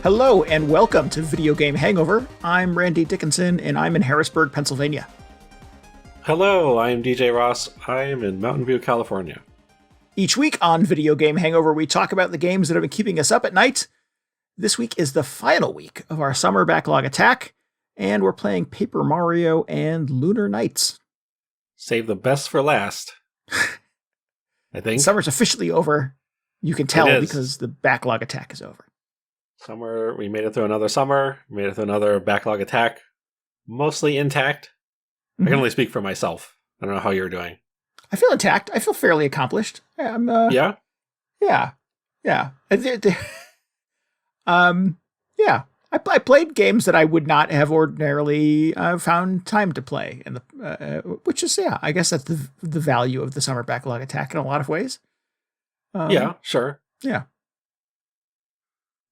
Hello and welcome to Video Game Hangover. I'm Randy Dickinson and I'm in Harrisburg, Pennsylvania. Hello, I'm DJ Ross. I am in Mountain View, California. Each week on Video Game Hangover, we talk about the games that have been keeping us up at night. This week is the final week of our summer Backlog Attack, and we're playing Paper Mario and Lunar Knights. Save the best for last, I think. Summer's officially over. You can tell because the Backlog Attack is over. Summer, we made it through another summer, made it through another Backlog Attack, mostly intact. I can only speak for myself. I don't know how you're doing. I feel intact. I feel fairly accomplished. Yeah? Yeah. I played games that I would not have ordinarily found time to play, and which is, I guess that's the value of the summer Backlog Attack in a lot of ways. Yeah, sure. Yeah.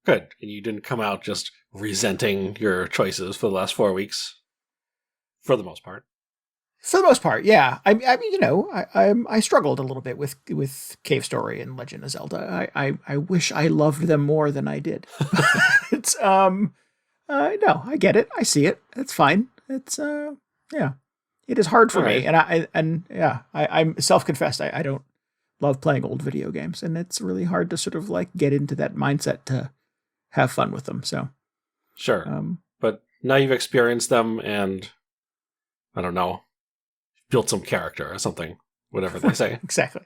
Good. And you didn't come out just resenting your choices for the last 4 weeks, for the most part. For the most part, yeah. I mean, I struggled a little bit with Cave Story and Legend of Zelda. I wish I loved them more than I did. It's no, I get it. I see it. It's fine. It's yeah. It is hard for me, and I'm self-confessed. I don't love playing old video games, and it's really hard to sort of like get into that mindset to have fun with them. So sure, but now you've experienced them, and I don't know, built some character or something, whatever they say. Exactly.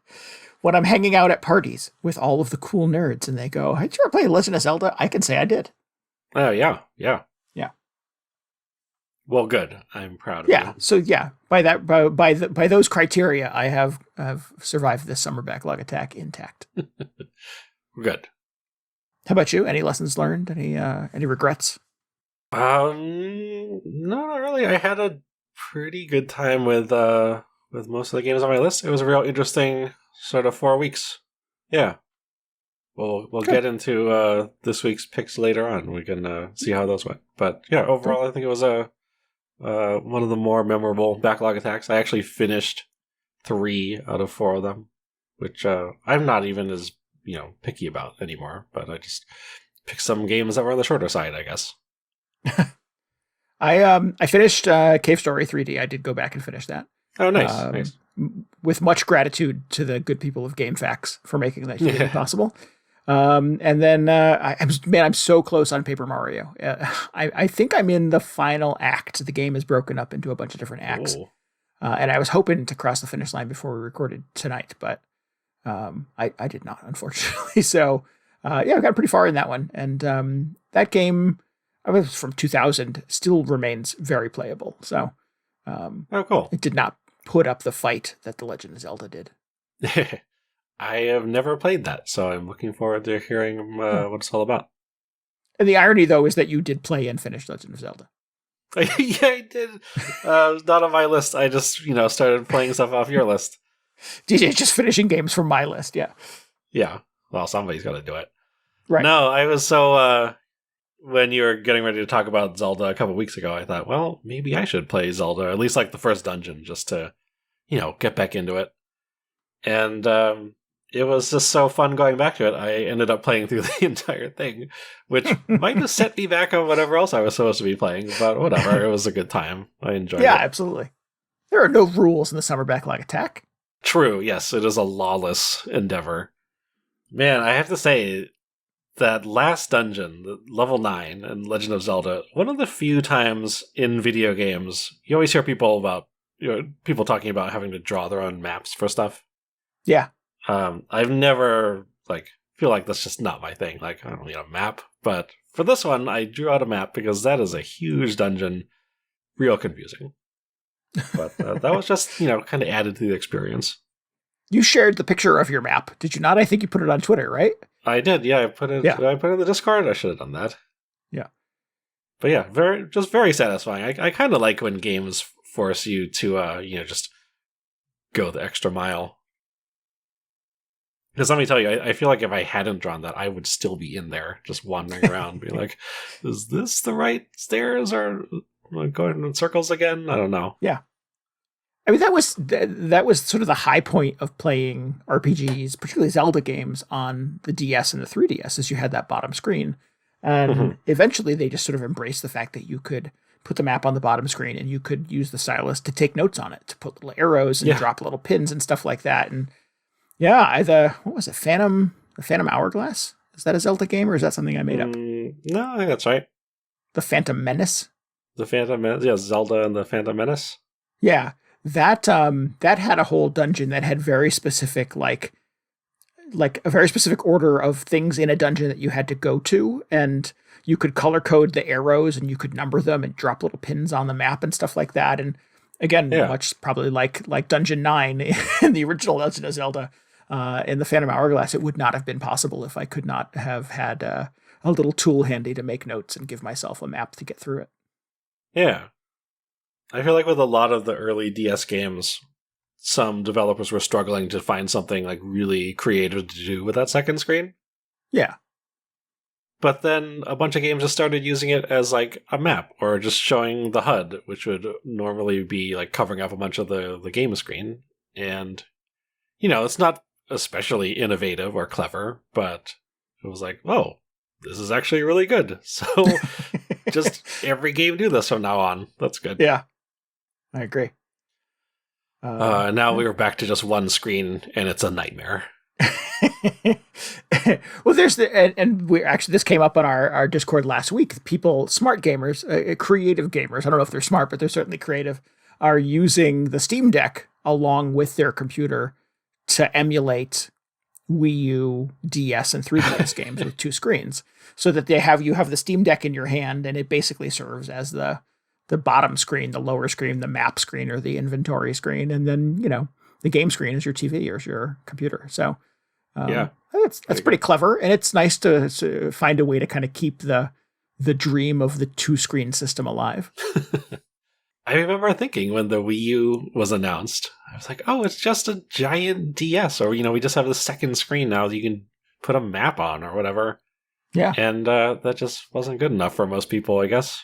When I'm hanging out at parties with all of the cool nerds, and they go, "Did you ever play Legend of Zelda?" I can say I did. Oh yeah. Well, good. I'm proud of you. Yeah. So yeah, by those criteria, I have survived this summer Backlog Attack intact. Good. How about you? Any lessons learned? Any regrets? No, not really. I had a pretty good time with most of the games on my list. It was a real interesting sort of 4 weeks. Yeah. We'll get into this week's picks later on. We can see how those went. But yeah, overall, I think it was one of the more memorable Backlog Attacks. I actually finished 3 out of 4 of them, which I'm not even as picky about anymore. But I just picked some games that were on the shorter side, I guess. I finished Cave Story 3D. I did go back and finish that. Oh, nice. With much gratitude to the good people of GameFAQs for making that possible. And then I'm so close on Paper Mario. I think I'm in the final act. The game is broken up into a bunch of different acts. And I was hoping to cross the finish line before we recorded tonight, but I did not, unfortunately. So I got pretty far in that one. And that game, I was from 2000, still remains very playable. So cool. It did not put up the fight that The Legend of Zelda did. I have never played that, so I'm looking forward to hearing what it's all about. And the irony, though, is that you did play and finish Legend of Zelda. Yeah, I did. It was not on my list. I just, started playing stuff off your list. DJ just finishing games from my list, yeah. Yeah. Well, somebody's got to do it. Right. No, I was so... when you were getting ready to talk about Zelda a couple weeks ago, I thought, well, maybe I should play Zelda, at least like the first dungeon, just to, get back into it. And it was just so fun going back to it. I ended up playing through the entire thing, which might have set me back on whatever else I was supposed to be playing, but whatever. It was a good time. I enjoyed it. Yeah, absolutely. There are no rules in the Summer Backlog Attack. True, yes. It is a lawless endeavor. Man, I have to say, that last dungeon, the level 9 in Legend of Zelda, one of the few times in video games, you always hear people talking about having to draw their own maps for stuff. Yeah. I've never, feel like that's just not my thing. I don't need a map. But for this one, I drew out a map because that is a huge dungeon. Real confusing. But that was just, kind of added to the experience. You shared the picture of your map, did you not? I think you put it on Twitter, right? I did, yeah. Did I put it in the Discord? I should have done that. Yeah. But yeah, very satisfying. I kind of like when games force you to, just go the extra mile. Because let me tell you, I feel like if I hadn't drawn that, I would still be in there, just wandering around, be like, is this the right stairs, or am I going in circles again? I don't know. Yeah. I mean, that was sort of the high point of playing RPGs, particularly Zelda games, on the DS and the 3DS, is you had that bottom screen. And eventually they just sort of embraced the fact that you could put the map on the bottom screen and you could use the stylus to take notes on it, to put little arrows and drop little pins and stuff like that. And yeah, what was it? The Phantom Hourglass? Is that a Zelda game, or is that something I made up? No, I think that's right. The Phantom Menace? The Phantom Menace, yeah, Zelda and the Phantom Menace. Yeah, that had a whole dungeon that had very specific, like a very specific order of things in a dungeon that you had to go to, and you could color code the arrows and you could number them and drop little pins on the map and stuff like that. And again, much probably like Dungeon 9 in the original Legend of Zelda, in the Phantom Hourglass, it would not have been possible if I could not have had a little tool handy to make notes and give myself a map to get through it. Yeah. I feel like with a lot of the early DS games, some developers were struggling to find something like really creative to do with that second screen. Yeah. But then a bunch of games just started using it as like a map, or just showing the HUD, which would normally be like covering up a bunch of the game screen. And, it's not especially innovative or clever, but it was like, oh, this is actually really good. So just every game do this from now on. That's good. Yeah, I agree. Now we were back to just one screen, and it's a nightmare. Well, this came up on our Discord last week. Smart gamers, creative gamers, I don't know if they're smart, but they're certainly creative, are using the Steam Deck along with their computer to emulate Wii U, DS, and 3DS games with two screens, so that you have the Steam Deck in your hand, and it basically serves as the bottom screen, the lower screen, the map screen, or the inventory screen, and then the game screen is your TV or is your computer. So that's pretty clever, and it's nice to find a way to kind of keep the dream of the two screen system alive. I remember thinking when the Wii U was announced, I was like, oh, it's just a giant DS, or we just have the second screen now that you can put a map on or whatever. Yeah. And that just wasn't good enough for most people, I guess.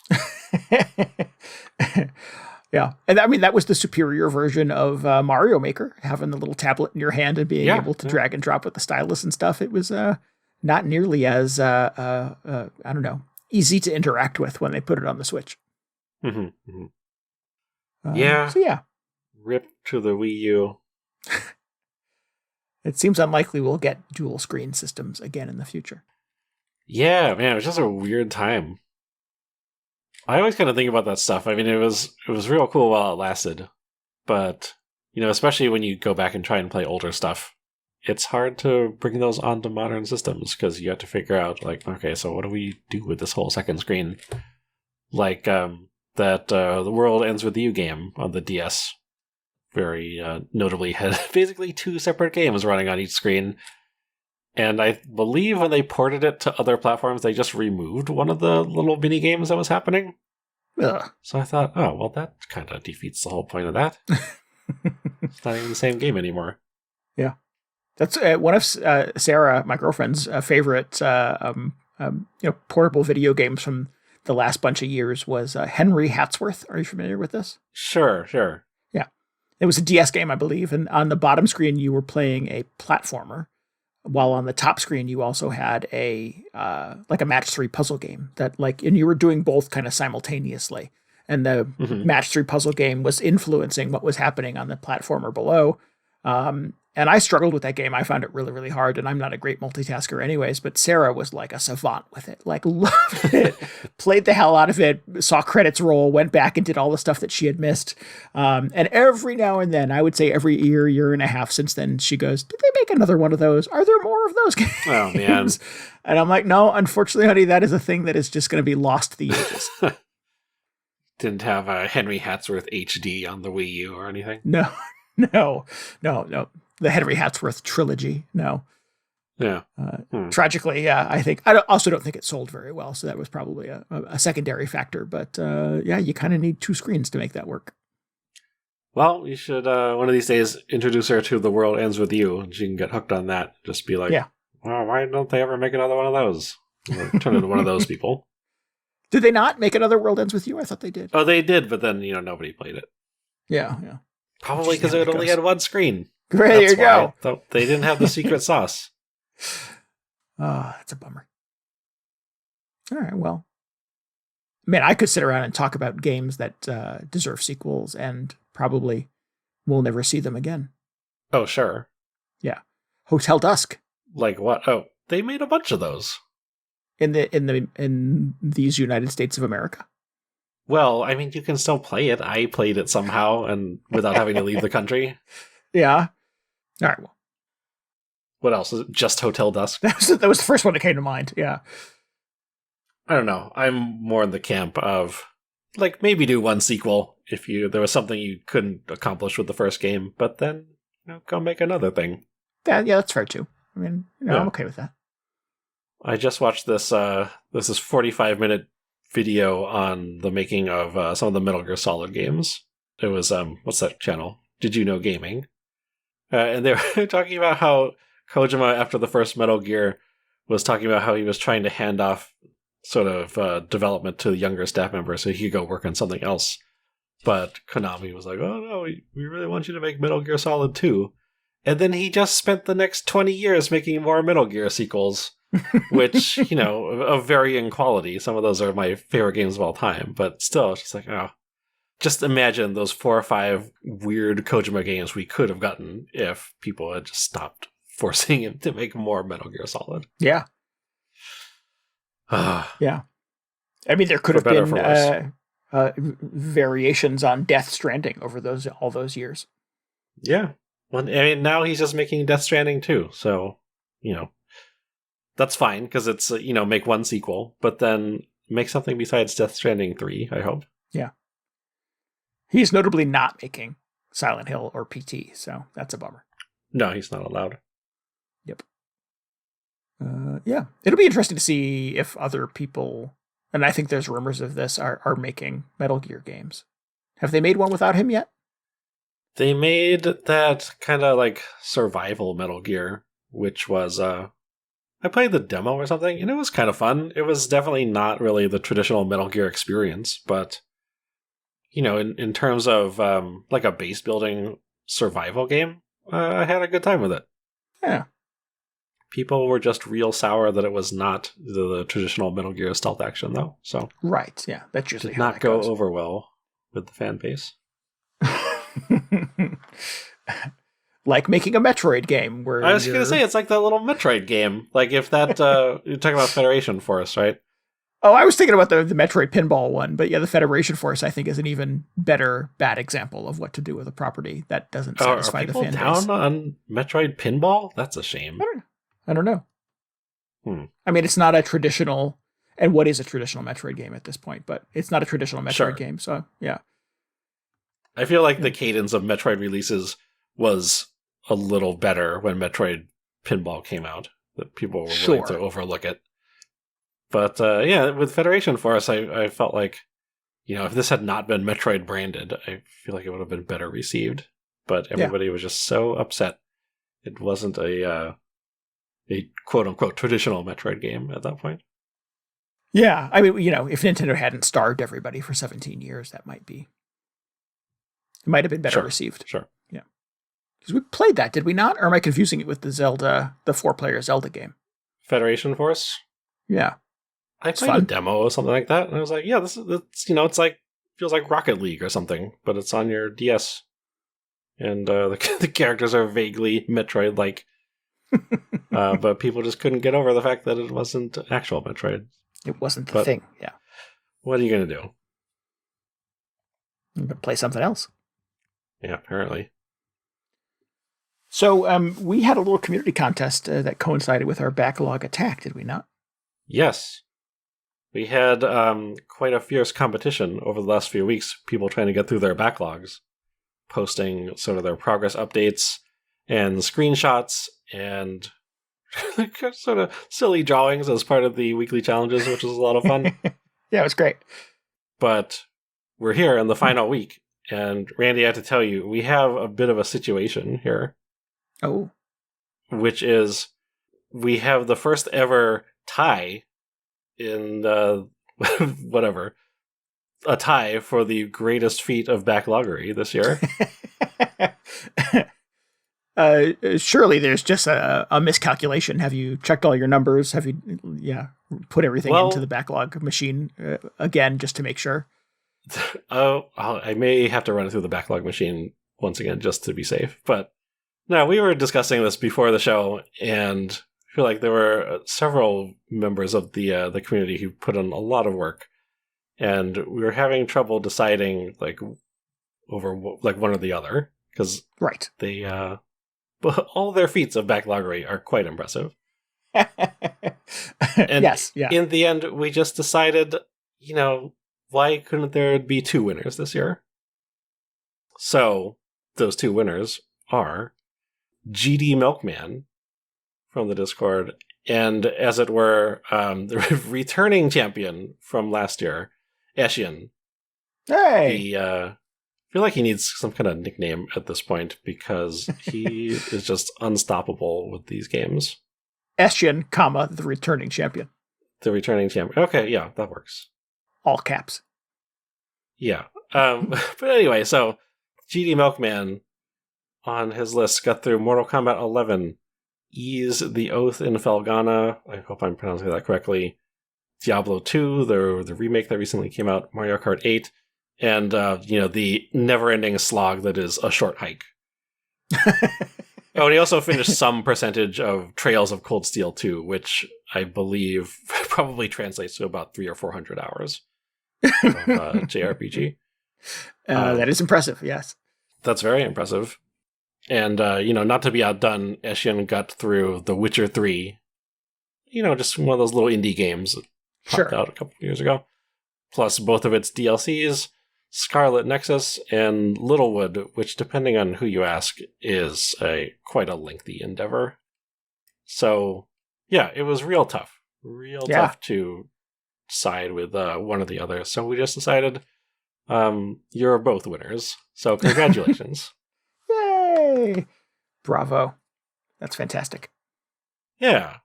Yeah. And I mean, that was the superior version of Mario Maker, having the little tablet in your hand and being able to drag and drop with the stylus and stuff. It was not nearly as, I don't know, easy to interact with when they put it on the Switch. Mm-hmm. Mm-hmm. So yeah. Rip to the Wii U. It seems unlikely we'll get dual screen systems again in the future. Yeah, man, it was just a weird time. I always kind of think about that stuff. I mean, it was real cool while it lasted, but especially when you go back and try and play older stuff, it's hard to bring those onto modern systems because you have to figure out, like, okay, so what do we do with this whole second screen? Like that The World Ends With You game on the DS, very notably had basically two separate games running on each screen. And I believe when they ported it to other platforms, they just removed one of the little mini games that was happening. Ugh. So I thought, oh, well, that kind of defeats the whole point of that. It's not even the same game anymore. Yeah. That's one of Sarah, my girlfriend's favorite portable video games from the last bunch of years was Henry Hatsworth. Are you familiar with this? Sure. Yeah. It was a DS game, I believe. And on the bottom screen, you were playing a platformer, while on the top screen, you also had a match 3 puzzle game and you were doing both kind of simultaneously. And the match 3 puzzle game was influencing what was happening on the platformer below. And I struggled with that game. I found it really, really hard, and I'm not a great multitasker anyways, but Sarah was like a savant with it, like loved it, played the hell out of it, saw credits roll, went back and did all the stuff that she had missed. And every now and then, I would say every year and a half since then, she goes, did they make another one of those? Are there more of those games? Oh, man. And I'm like, no, unfortunately, honey, that is a thing that is just going to be lost to the ages. Didn't have a Henry Hatsworth HD on the Wii U or anything? No. the Henry Hatsworth trilogy. No. Yeah. Tragically, yeah, I think also don't think it sold very well, so that was probably a secondary factor. But yeah, you kind of need 2 screens to make that work. Well, you should one of these days introduce her to The World Ends With You, and she can get hooked on that. Just be like, yeah, well, why don't they ever make another one of those? Turn into one of those people. Did they not make another World Ends With You? I thought they did. Oh, they did, but then nobody played it. Yeah. Probably because it only had 1 screen. There you go. They didn't have the secret sauce. That's a bummer. All right, well, man, I could sit around and talk about games that deserve sequels, and probably we'll never see them again. Oh, sure. Yeah, Hotel Dusk. Like what? Oh, they made a bunch of those in these United States of America. Well, I mean, you can still play it. I played it somehow, and without having to leave the country. Yeah. All right. Well. What else? Is it just Hotel Dusk? That was the first one that came to mind. Yeah. I don't know. I'm more in the camp of, like, maybe do 1 sequel if there was something you couldn't accomplish with the first game, but then go make another thing. Yeah, that's fair too. I mean, I'm okay with that. I just watched this 45-minute video on the making of some of the Metal Gear Solid games. It was what's that channel? Did You Know Gaming? And they were talking about how Kojima, after the first Metal Gear, was talking about how he was trying to hand off sort of development to the younger staff members so he could go work on something else. But Konami was like, oh no, we really want you to make Metal Gear Solid 2. And then he just spent the next 20 years making more Metal Gear sequels, which, of varying quality. Some of those are my favorite games of all time, but still, it's just like, oh. Just imagine those 4 or 5 weird Kojima games we could have gotten if people had just stopped forcing him to make more Metal Gear Solid. Yeah. Yeah. I mean, there could have been variations on Death Stranding over all those years. Yeah. Well, I mean, now he's just making Death Stranding too, so, that's fine, because it's, make 1 sequel, but then make something besides Death Stranding 3, I hope. Yeah. He's notably not making Silent Hill or PT, so that's a bummer. No, he's not allowed. Yep. Yeah. It'll be interesting to see if other people, and I think there's rumors of this, are making Metal Gear games. Have they made one without him yet? They made that kind of like survival Metal Gear, which was, I played the demo or something, and it was kind of fun. It was definitely not really the traditional Metal Gear experience, but in terms of like a base building survival game, I had a good time with it. Yeah. People were just real sour that it was not the traditional Metal Gear stealth action, though. So right, yeah, that's usually did not go over well with the fan base. Like making a Metroid game, where I was going to say it's like that little Metroid game. Like if that you're talking about Federation Force, right? Oh, I was thinking about the Metroid Pinball one, but yeah, the Federation Force I think is an even better bad example of what to do with a property that doesn't satisfy the fan base. Are people down on Metroid Pinball? That's a shame. I don't know. I mean, it's not a traditional, and what is a traditional Metroid game at this point? But it's not a traditional Metroid game, so yeah. I feel like the cadence of Metroid releases was a little better when Metroid Pinball came out. That people were willing to overlook it. But yeah, with Federation Force, I felt like, if this had not been Metroid branded, I feel like it would have been better received. But everybody was just so upset. It wasn't a quote-unquote traditional Metroid game at that point. Yeah, I mean, if Nintendo hadn't starved everybody for 17 years, it might have been better received. Sure. Yeah. Because we played that, did we not? Or am I confusing it with the 4-player Zelda game? Federation Force? Yeah. I played a demo or something like that, and I was like, yeah, it's like, feels like Rocket League or something, but it's on your DS. And the characters are vaguely Metroid-like. But people just couldn't get over the fact that it wasn't actual Metroid. It wasn't the thing, yeah. What are you going to do? I'm going to play something else. Yeah, apparently. So we had a little community contest that coincided with our Backlog Attack, did we not? Yes. We had quite a fierce competition over the last few weeks, people trying to get through their backlogs, posting sort of their progress updates, and screenshots and sort of silly drawings as part of the weekly challenges, which was a lot of fun. Yeah, it was great. But we're here in the final week, and Randy, I have to tell you, we have a bit of a situation here. Oh. Which is, we have the first ever tie in whatever, a tie for the greatest feat of backloggery this year. Surely there's just a miscalculation. Have you checked all your numbers? Have you, put everything into the backlog machine again, just to make sure? I may have to run it through the backlog machine once again, just to be safe. But no, we were discussing this before the show, and I feel like there were several members of the community who put in a lot of work, and we were having trouble deciding over one or the other, because right, they all their feats of backloggery are quite impressive. And yes, yeah. In the end, we just decided, why couldn't there be two winners this year? So those two winners are GD Milkman from the Discord, and as it were, the returning champion from last year, Eshian. Hey! I feel like he needs some kind of nickname at this point, because he is just unstoppable with these games. Eshian, the returning champion. The returning champion. Okay, yeah, that works. All caps. Yeah. But anyway, so GD Milkman on his list got through Mortal Kombat 11, Ease the Oath in Felghana, I hope I'm pronouncing that correctly, Diablo 2, the remake that recently came out, Mario Kart 8, and the never-ending slog that is A Short Hike. Oh, and he also finished some percentage of Trails of Cold Steel 2, which I believe probably translates to about 300 or 400 hours of JRPG. That is impressive, yes. That's very impressive. And, not to be outdone, Eshian got through The Witcher 3. Just one of those little indie games that popped out a couple of years ago. Plus both of its DLCs, Scarlet Nexus and Littlewood, which, depending on who you ask, is quite a lengthy endeavor. So, yeah, it was real tough. Tough to side with one or the other. So we just decided you're both winners. So congratulations. Yay! Bravo. That's fantastic. Yeah.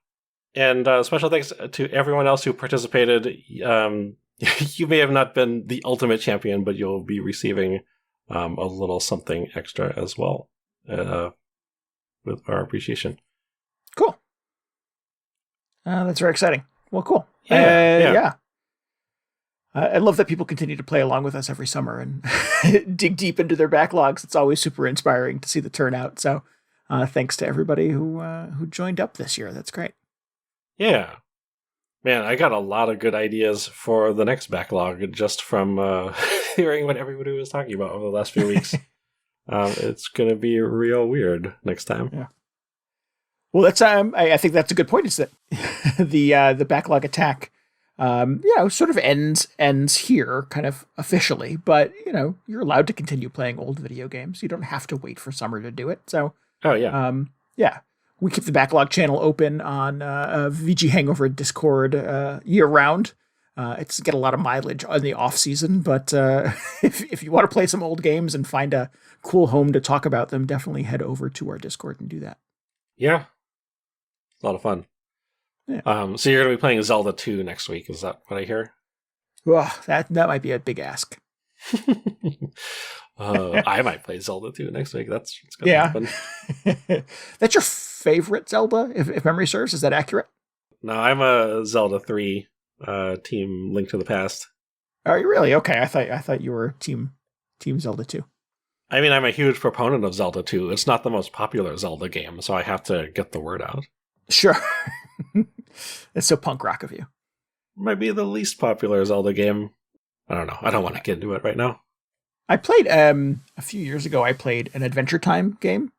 And special thanks to everyone else who participated. You may have not been the ultimate champion, but you'll be receiving a little something extra as well with our appreciation. Cool. That's very exciting. Well, cool. Yeah. I love that people continue to play along with us every summer and dig deep into their backlogs. It's always super inspiring to see the turnout. So thanks to everybody who joined up this year. That's great. Yeah. Man, I got a lot of good ideas for the next backlog just from hearing what everybody was talking about over the last few weeks. It's going to be real weird next time. Yeah. Well, that's I think that's a good point. Is that the backlog attack, sort of ends here, kind of officially. But you're allowed to continue playing old video games. You don't have to wait for summer to do it. So, we keep the backlog channel open on VGHangover Discord year round. It's get a lot of mileage on the off season, but if you want to play some old games and find a cool home to talk about them, definitely head over to our Discord and do that. Yeah. A lot of fun. Yeah. So you're going to be playing Zelda 2 next week. Is that what I hear? Well, that might be a big ask. I might play Zelda 2 next week. That's going to happen. That's your favorite Zelda, if memory serves. Is that accurate? No, I'm a Zelda 3 team Link to the Past. Are you really? Okay, I thought you were team Zelda 2. I mean, I'm a huge proponent of Zelda 2. It's not the most popular Zelda game, so I have to get the word out. Sure. It's so punk rock of you. Might be the least popular Zelda game. I don't know. I don't want to get into it right now. I played, a few years ago, I played an Adventure Time game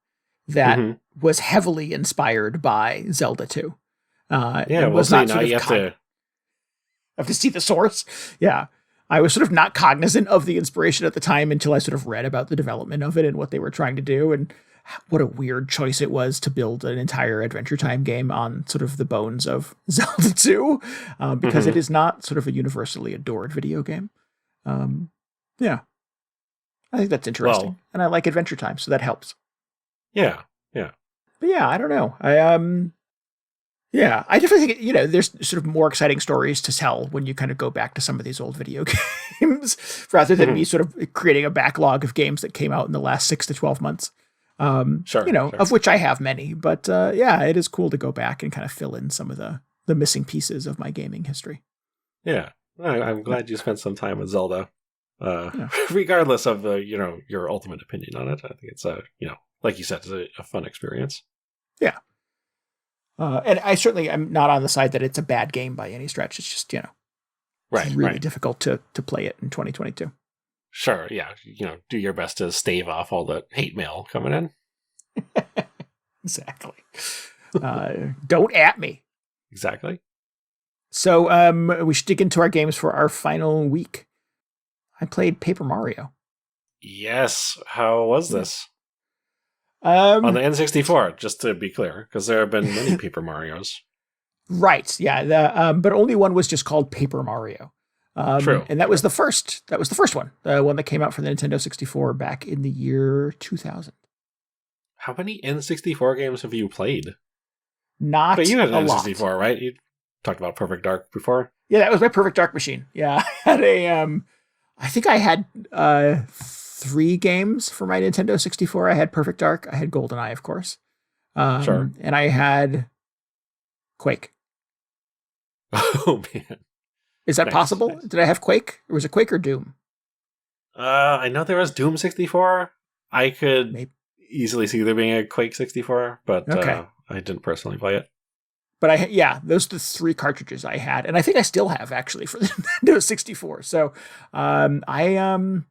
that was heavily inspired by Zelda 2. Was not now you have to see the source. Yeah. I was sort of not cognizant of the inspiration at the time until I sort of read about the development of it and what they were trying to do. And what a weird choice it was to build an entire Adventure Time game on sort of the bones of Zelda 2, because it is not sort of a universally adored video game. Yeah, I think that's interesting, Well, and I like Adventure Time, so that helps. Yeah. But yeah, I don't know. I definitely think, there's sort of more exciting stories to tell when you kind of go back to some of these old video games rather than me sort of creating a backlog of games that came out in the last 6 to 12 months. Sure. Of which I have many, but it is cool to go back and kind of fill in some of the missing pieces of my gaming history. Yeah. I'm glad you spent some time with Zelda. Regardless of your ultimate opinion on it. I think it's like you said, it's a fun experience. Yeah. And I certainly am not on the side that it's a bad game by any stretch. It's just, it's really difficult to play it in 2022. Sure, yeah. Do your best to stave off all the hate mail coming in. Exactly. Don't at me. Exactly. So we should dig into our games for our final week. I played Paper Mario. Yes. How was this? On the N64, just to be clear, because there have been many Paper Marios. Right, yeah. But only one was just called Paper Mario. True. And that was the first. That was the first one. The one that came out for the Nintendo 64 back in the year 2000. How many N64 games have you played? Not but you had an a N64, lot. right? You talked about Perfect Dark before. Yeah, that was my Perfect Dark machine. Yeah, I had I think I had 3 games for my Nintendo 64. I had Perfect Dark. I had GoldenEye, of course. Sure. And I had Quake. Oh, man. Is that Nice, possible? nice. Did I have Quake? Or was it Quake or Doom? I know there was Doom 64. I could Maybe. easily see there being a Quake 64, but Okay. I didn't personally play it. But those are the 3 cartridges I had. And I think I still have, actually, for the Nintendo 64. So I don't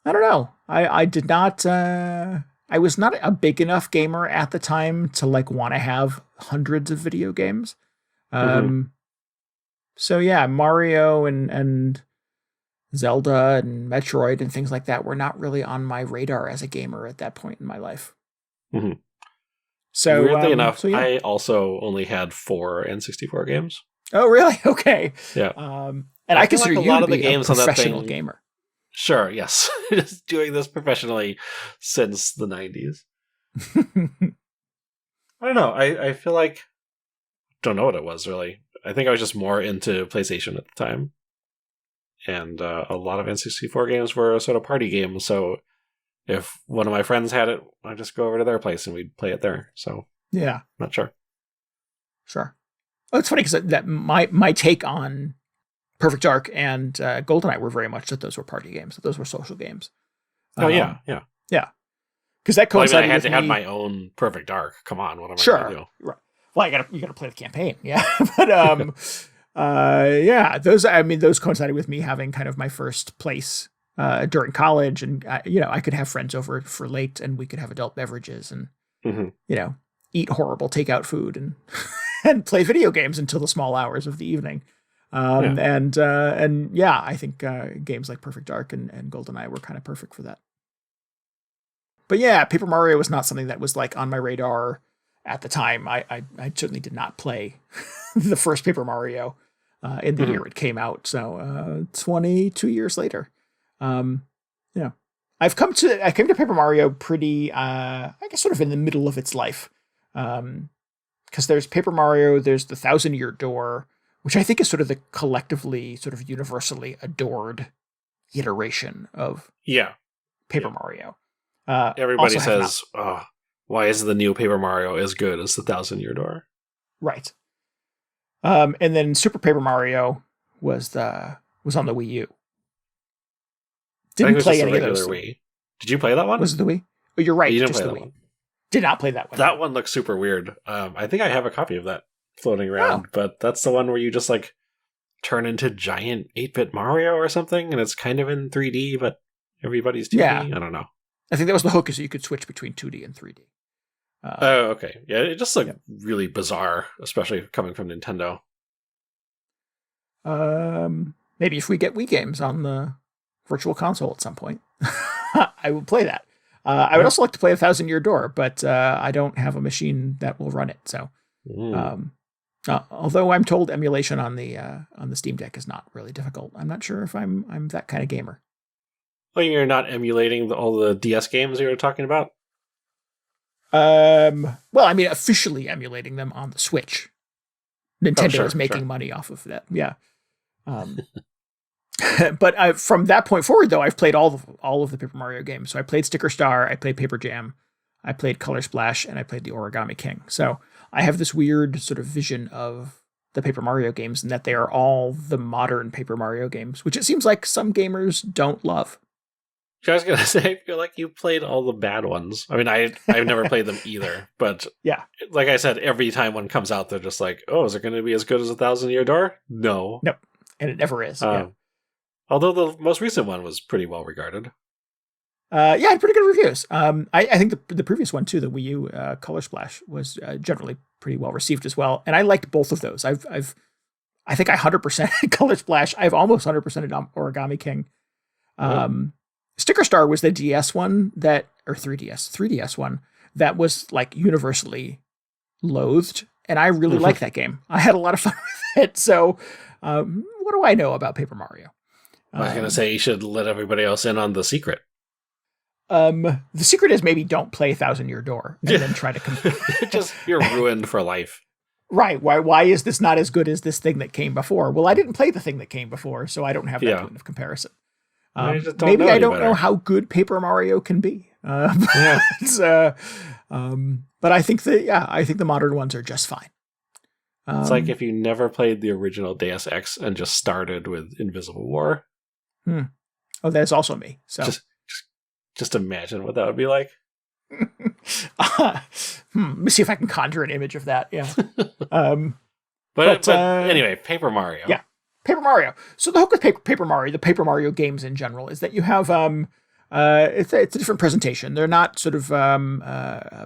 know. I did not... I was not a big enough gamer at the time to want to have hundreds of video games. So yeah, Mario and Zelda and Metroid and things like that were not really on my radar as a gamer at that point in my life. Mm-hmm. So weirdly enough, yeah. I also only had 4 N64 games. Oh, really? Okay. Yeah. And I consider like a you lot to of the be games a on that professional thing- gamer. Sure, yes. Just doing this professionally since the 90s. I don't know. I feel like... Don't know what it was, really. I think I was just more into PlayStation at the time. And a lot of N64 games were sort of party games, so if one of my friends had it, I'd just go over to their place and we'd play it there. So, Yeah. not sure. Sure. Oh, it's funny because that my take on Perfect Dark and GoldenEye were very much that those were party games, that those were social games. Yeah. Because that Well, I coincided had with to have me. my own Perfect Dark. Come on, what am I going to do? Right. Well, you gotta play the campaign, yeah. But those coincided with me having kind of my first place during college, and I could have friends over for late, and we could have adult beverages, and eat horrible takeout food, and and play video games until the small hours of the evening. I think games like Perfect Dark and GoldenEye were kind of perfect for that. But yeah, Paper Mario was not something that was on my radar at the time. I certainly did not play the first Paper Mario in the year it came out. So 22 years later, I came to Paper Mario pretty, I guess, sort of in the middle of its life. Because there's Paper Mario, there's the 1,000-Year Door, which I think is sort of the collectively, sort of universally adored iteration of Paper Mario. Everybody says, why is the new Paper Mario as good as the 1,000-Year Door? Right. And then Super Paper Mario was on the Wii U. Didn't play any of those. Wii. Did you play that one? Was it the Wii? Oh, you're right. You didn't just play the that Wii. one. Did not play that one. That one looks super weird. I think I have a copy of that floating around, but that's the one where you just turn into giant 8-bit Mario or something, and it's kind of in 3D, but everybody's 2D. Yeah. I don't know. I think that was the hook, is that you could switch between 2D and 3D. Oh, okay. Yeah, it just looked really bizarre, especially coming from Nintendo. Maybe if we get Wii games on the Virtual Console at some point, I will play that. I would also like to play 1,000 Year Door, but I don't have a machine that will run it. So, although I'm told emulation on the Steam Deck is not really difficult, I'm not sure if I'm that kind of gamer. Well, you're not emulating all the DS games you were talking about? Well, I mean, officially emulating them on the Switch. Nintendo is making money off of that. Yeah. But from that point forward, though, I've played all of the Paper Mario games. So I played Sticker Star, I played Paper Jam, I played Color Splash, and I played the Origami King. So I have this weird sort of vision of the Paper Mario games and that they are all the modern Paper Mario games, which it seems like some gamers don't love. I was going to say, I feel like you played all the bad ones. I mean, I've never played them either, but yeah, like I said, every time one comes out, they're just like, oh, is it going to be as good as 1,000 Year Door? No. Nope. And it never is. Yeah. Although the most recent one was pretty well regarded. Yeah, had pretty good reviews. I think the previous one too, the Wii U Color Splash, was generally pretty well received as well. And I liked both of those. I think I 100% Color Splash. I've almost 100% Origami King. Sticker Star was the DS one or 3DS one that was like universally loathed. And I really like that game. I had a lot of fun with it. So what do I know about Paper Mario? I was going to say you should let everybody else in on the secret. The secret is maybe don't play 1,000 Year Door and then try to compete. Just you're ruined for life. Right. Why is this not as good as this thing that came before? Well, I didn't play the thing that came before, so I don't have that point of comparison. Maybe I don't know how good Paper Mario can be. But I think the modern ones are just fine. It's like if you never played the original Deus Ex and just started with Invisible War. Oh, that's also me. So just imagine what that would be like. Let me see if I can conjure an image of that. Yeah. But anyway, Paper Mario. Yeah. Paper Mario. So the hook with Paper Mario, the Paper Mario games in general, is that you have it's a different presentation. They're not sort of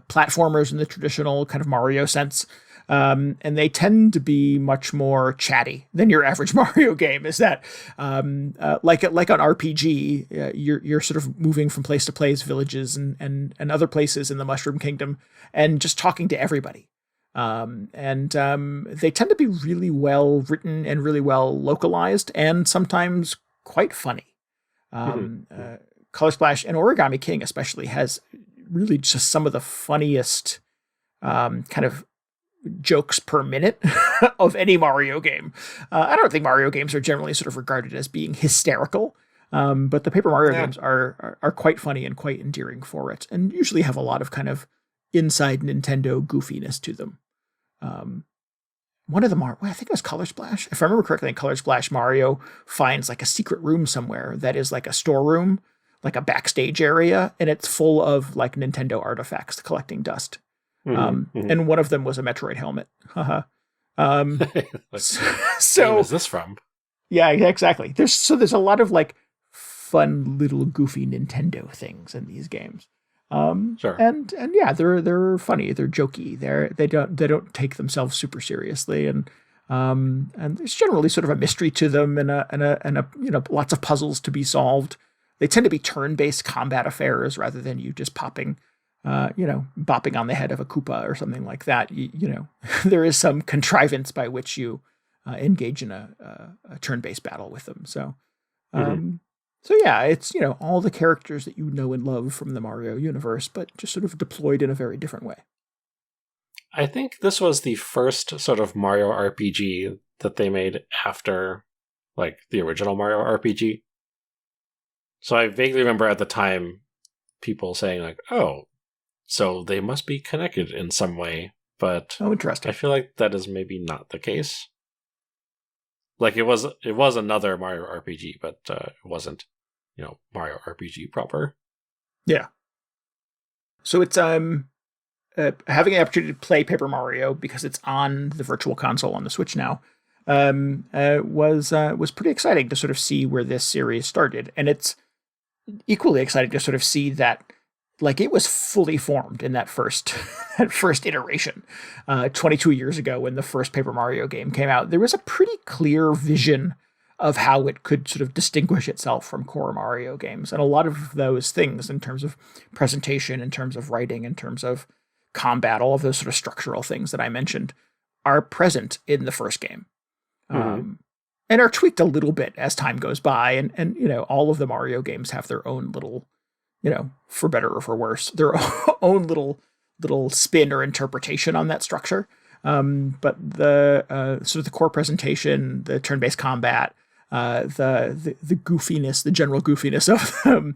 platformers in the traditional kind of Mario sense, and they tend to be much more chatty than your average Mario game. Is that like an RPG? You're sort of moving from place to place, villages and other places in the Mushroom Kingdom, and just talking to everybody. They tend to be really well written and really well localized and sometimes quite funny. Color Splash and Origami King especially has really just some of the funniest kind of jokes per minute of any Mario game. I don't think Mario games are generally sort of regarded as being hysterical, but the Paper Mario games are quite funny and quite endearing for it, and usually have a lot of kind of inside Nintendo goofiness to them. One of the I think it was Color Splash. If I remember correctly, in Color Splash, Mario finds like a secret room somewhere that is like a storeroom, like a backstage area, and it's full of like Nintendo artifacts collecting dust. And one of them was a Metroid helmet. So where is this from? Yeah, exactly. There's a lot of like fun little goofy Nintendo things in these games. Sure. And yeah, they're funny, they're jokey, they don't take themselves super seriously, and there's generally sort of a mystery to them and a lots of puzzles to be solved. They tend to be turn-based combat affairs rather than you just bopping on the head of a Koopa or something like that. There is some contrivance by which you engage in a turn-based battle with them. So. So yeah, it's, all the characters that you know and love from the Mario universe, but just sort of deployed in a very different way. I think this was the first sort of Mario RPG that they made after, like, the original Mario RPG. So I vaguely remember at the time people saying, like, oh, so they must be connected in some way. But interesting. I feel like that is maybe not the case. Like, it was another Mario RPG, but it wasn't, Mario RPG proper. Yeah. So it's having the opportunity to play Paper Mario because it's on the Virtual Console on the Switch now was pretty exciting to sort of see where this series started, and it's equally exciting to sort of see that like it was fully formed in that first iteration 22 years ago when the first Paper Mario game came out. There was a pretty clear vision of how it could sort of distinguish itself from core Mario games. And a lot of those things in terms of presentation, in terms of writing, in terms of combat, all of those sort of structural things that I mentioned are present in the first game. And are tweaked a little bit as time goes by. And, you know, all of the Mario games have their own little, you know, for better or for worse, their own little spin or interpretation on that structure. But the sort of the core presentation, the turn-based combat, the goofiness, the general goofiness of them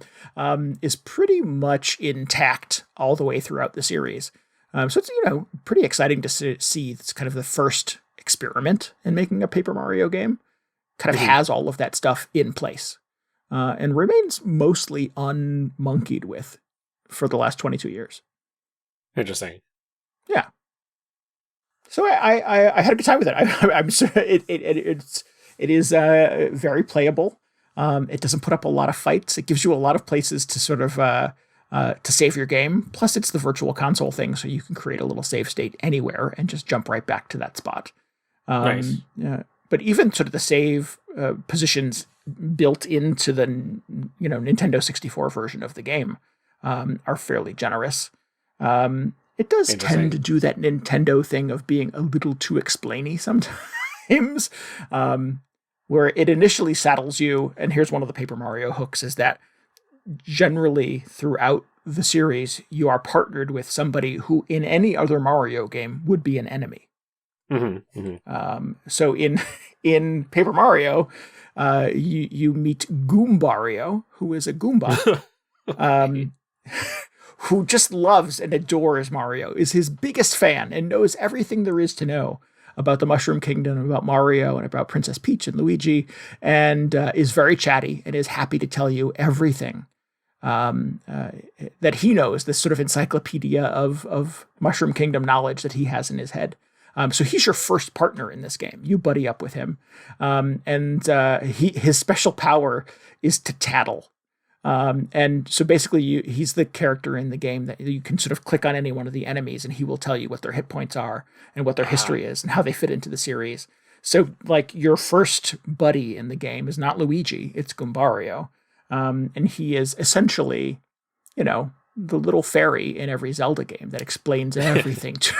is pretty much intact all the way throughout the series. So it's, you know, pretty exciting to see it's kind of the first experiment in making a Paper Mario game. Kind of has all of that stuff in place and remains mostly unmonkeyed with for the last 22 years. Interesting. Yeah. So I had a good time with it. I'm sure it is very playable. It doesn't put up a lot of fights. It gives you a lot of places to sort of to save your game. Plus, it's the virtual console thing, so you can create a little save state anywhere and just jump right back to that spot. Nice. But even sort of the save positions built into the Nintendo 64 version of the game are fairly generous. It does tend to do that Nintendo thing of being a little too explainy sometimes, where it initially saddles you. And here's one of the Paper Mario hooks: is that generally throughout the series, you are partnered with somebody who in any other Mario game would be an enemy. So in Paper Mario, you meet Goombario, who is a Goomba, who just loves and adores Mario, is his biggest fan, and knows everything there is to know about the Mushroom Kingdom, about Mario, and about Princess Peach and Luigi, and is very chatty and is happy to tell you everything that he knows, this sort of encyclopedia of Mushroom Kingdom knowledge that he has in his head. So he's your first partner in this game. You buddy up with him. His special power is to tattle. And so basically he's the character in the game that you can sort of click on any one of the enemies and he will tell you what their hit points are and what their history is and how they fit into the series. So like your first buddy in the game is not Luigi, it's Goombario. And he is essentially, you know, the little fairy in every Zelda game that explains everything to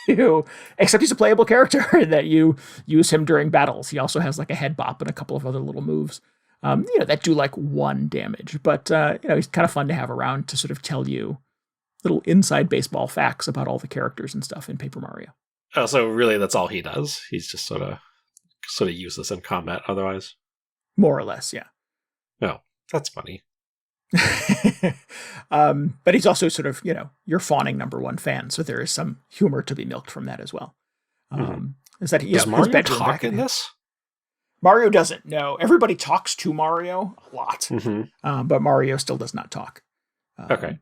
you, except he's a playable character that you use him during battles. He also has like a head bop and a couple of other little moves, that do like 1 damage, but he's kind of fun to have around to sort of tell you little inside baseball facts about all the characters and stuff in Paper Mario. Oh, so really that's all he does. He's just sort of useless in combat otherwise. More or less. Yeah. Oh, that's funny. But he's also sort of, your fawning #1 fan. So there is some humor to be milked from that as well. Is that does Mario talk in this? Mario doesn't. No, everybody talks to Mario a lot, but Mario still does not talk. Okay.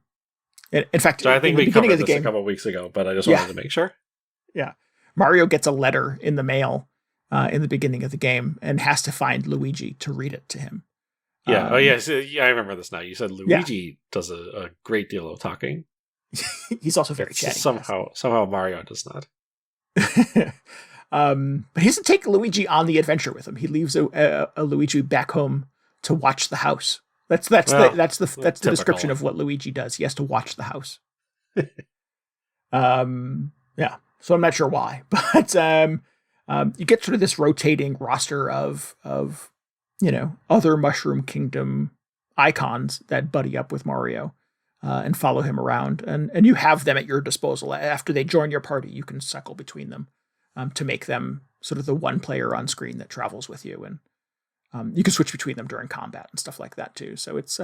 In fact, so I think we beginning covered of the this game, a couple of weeks ago, but I just wanted to make sure. Yeah, Mario gets a letter in the mail in the beginning of the game and has to find Luigi to read it to him. Yeah. Yes. I remember this now. You said Luigi does a great deal of talking. He's also very chatty. Somehow Mario does not. But he doesn't take Luigi on the adventure with him. He leaves a Luigi back home to watch the house. That's the description of what Luigi does. He has to watch the house. Yeah. So I'm not sure why, but you get sort of this rotating roster of other Mushroom Kingdom icons that buddy up with Mario and follow him around. And you have them at your disposal. After they join your party, you can cycle between them to make them sort of the one player on screen that travels with you. And you can switch between them during combat and stuff like that too. So it's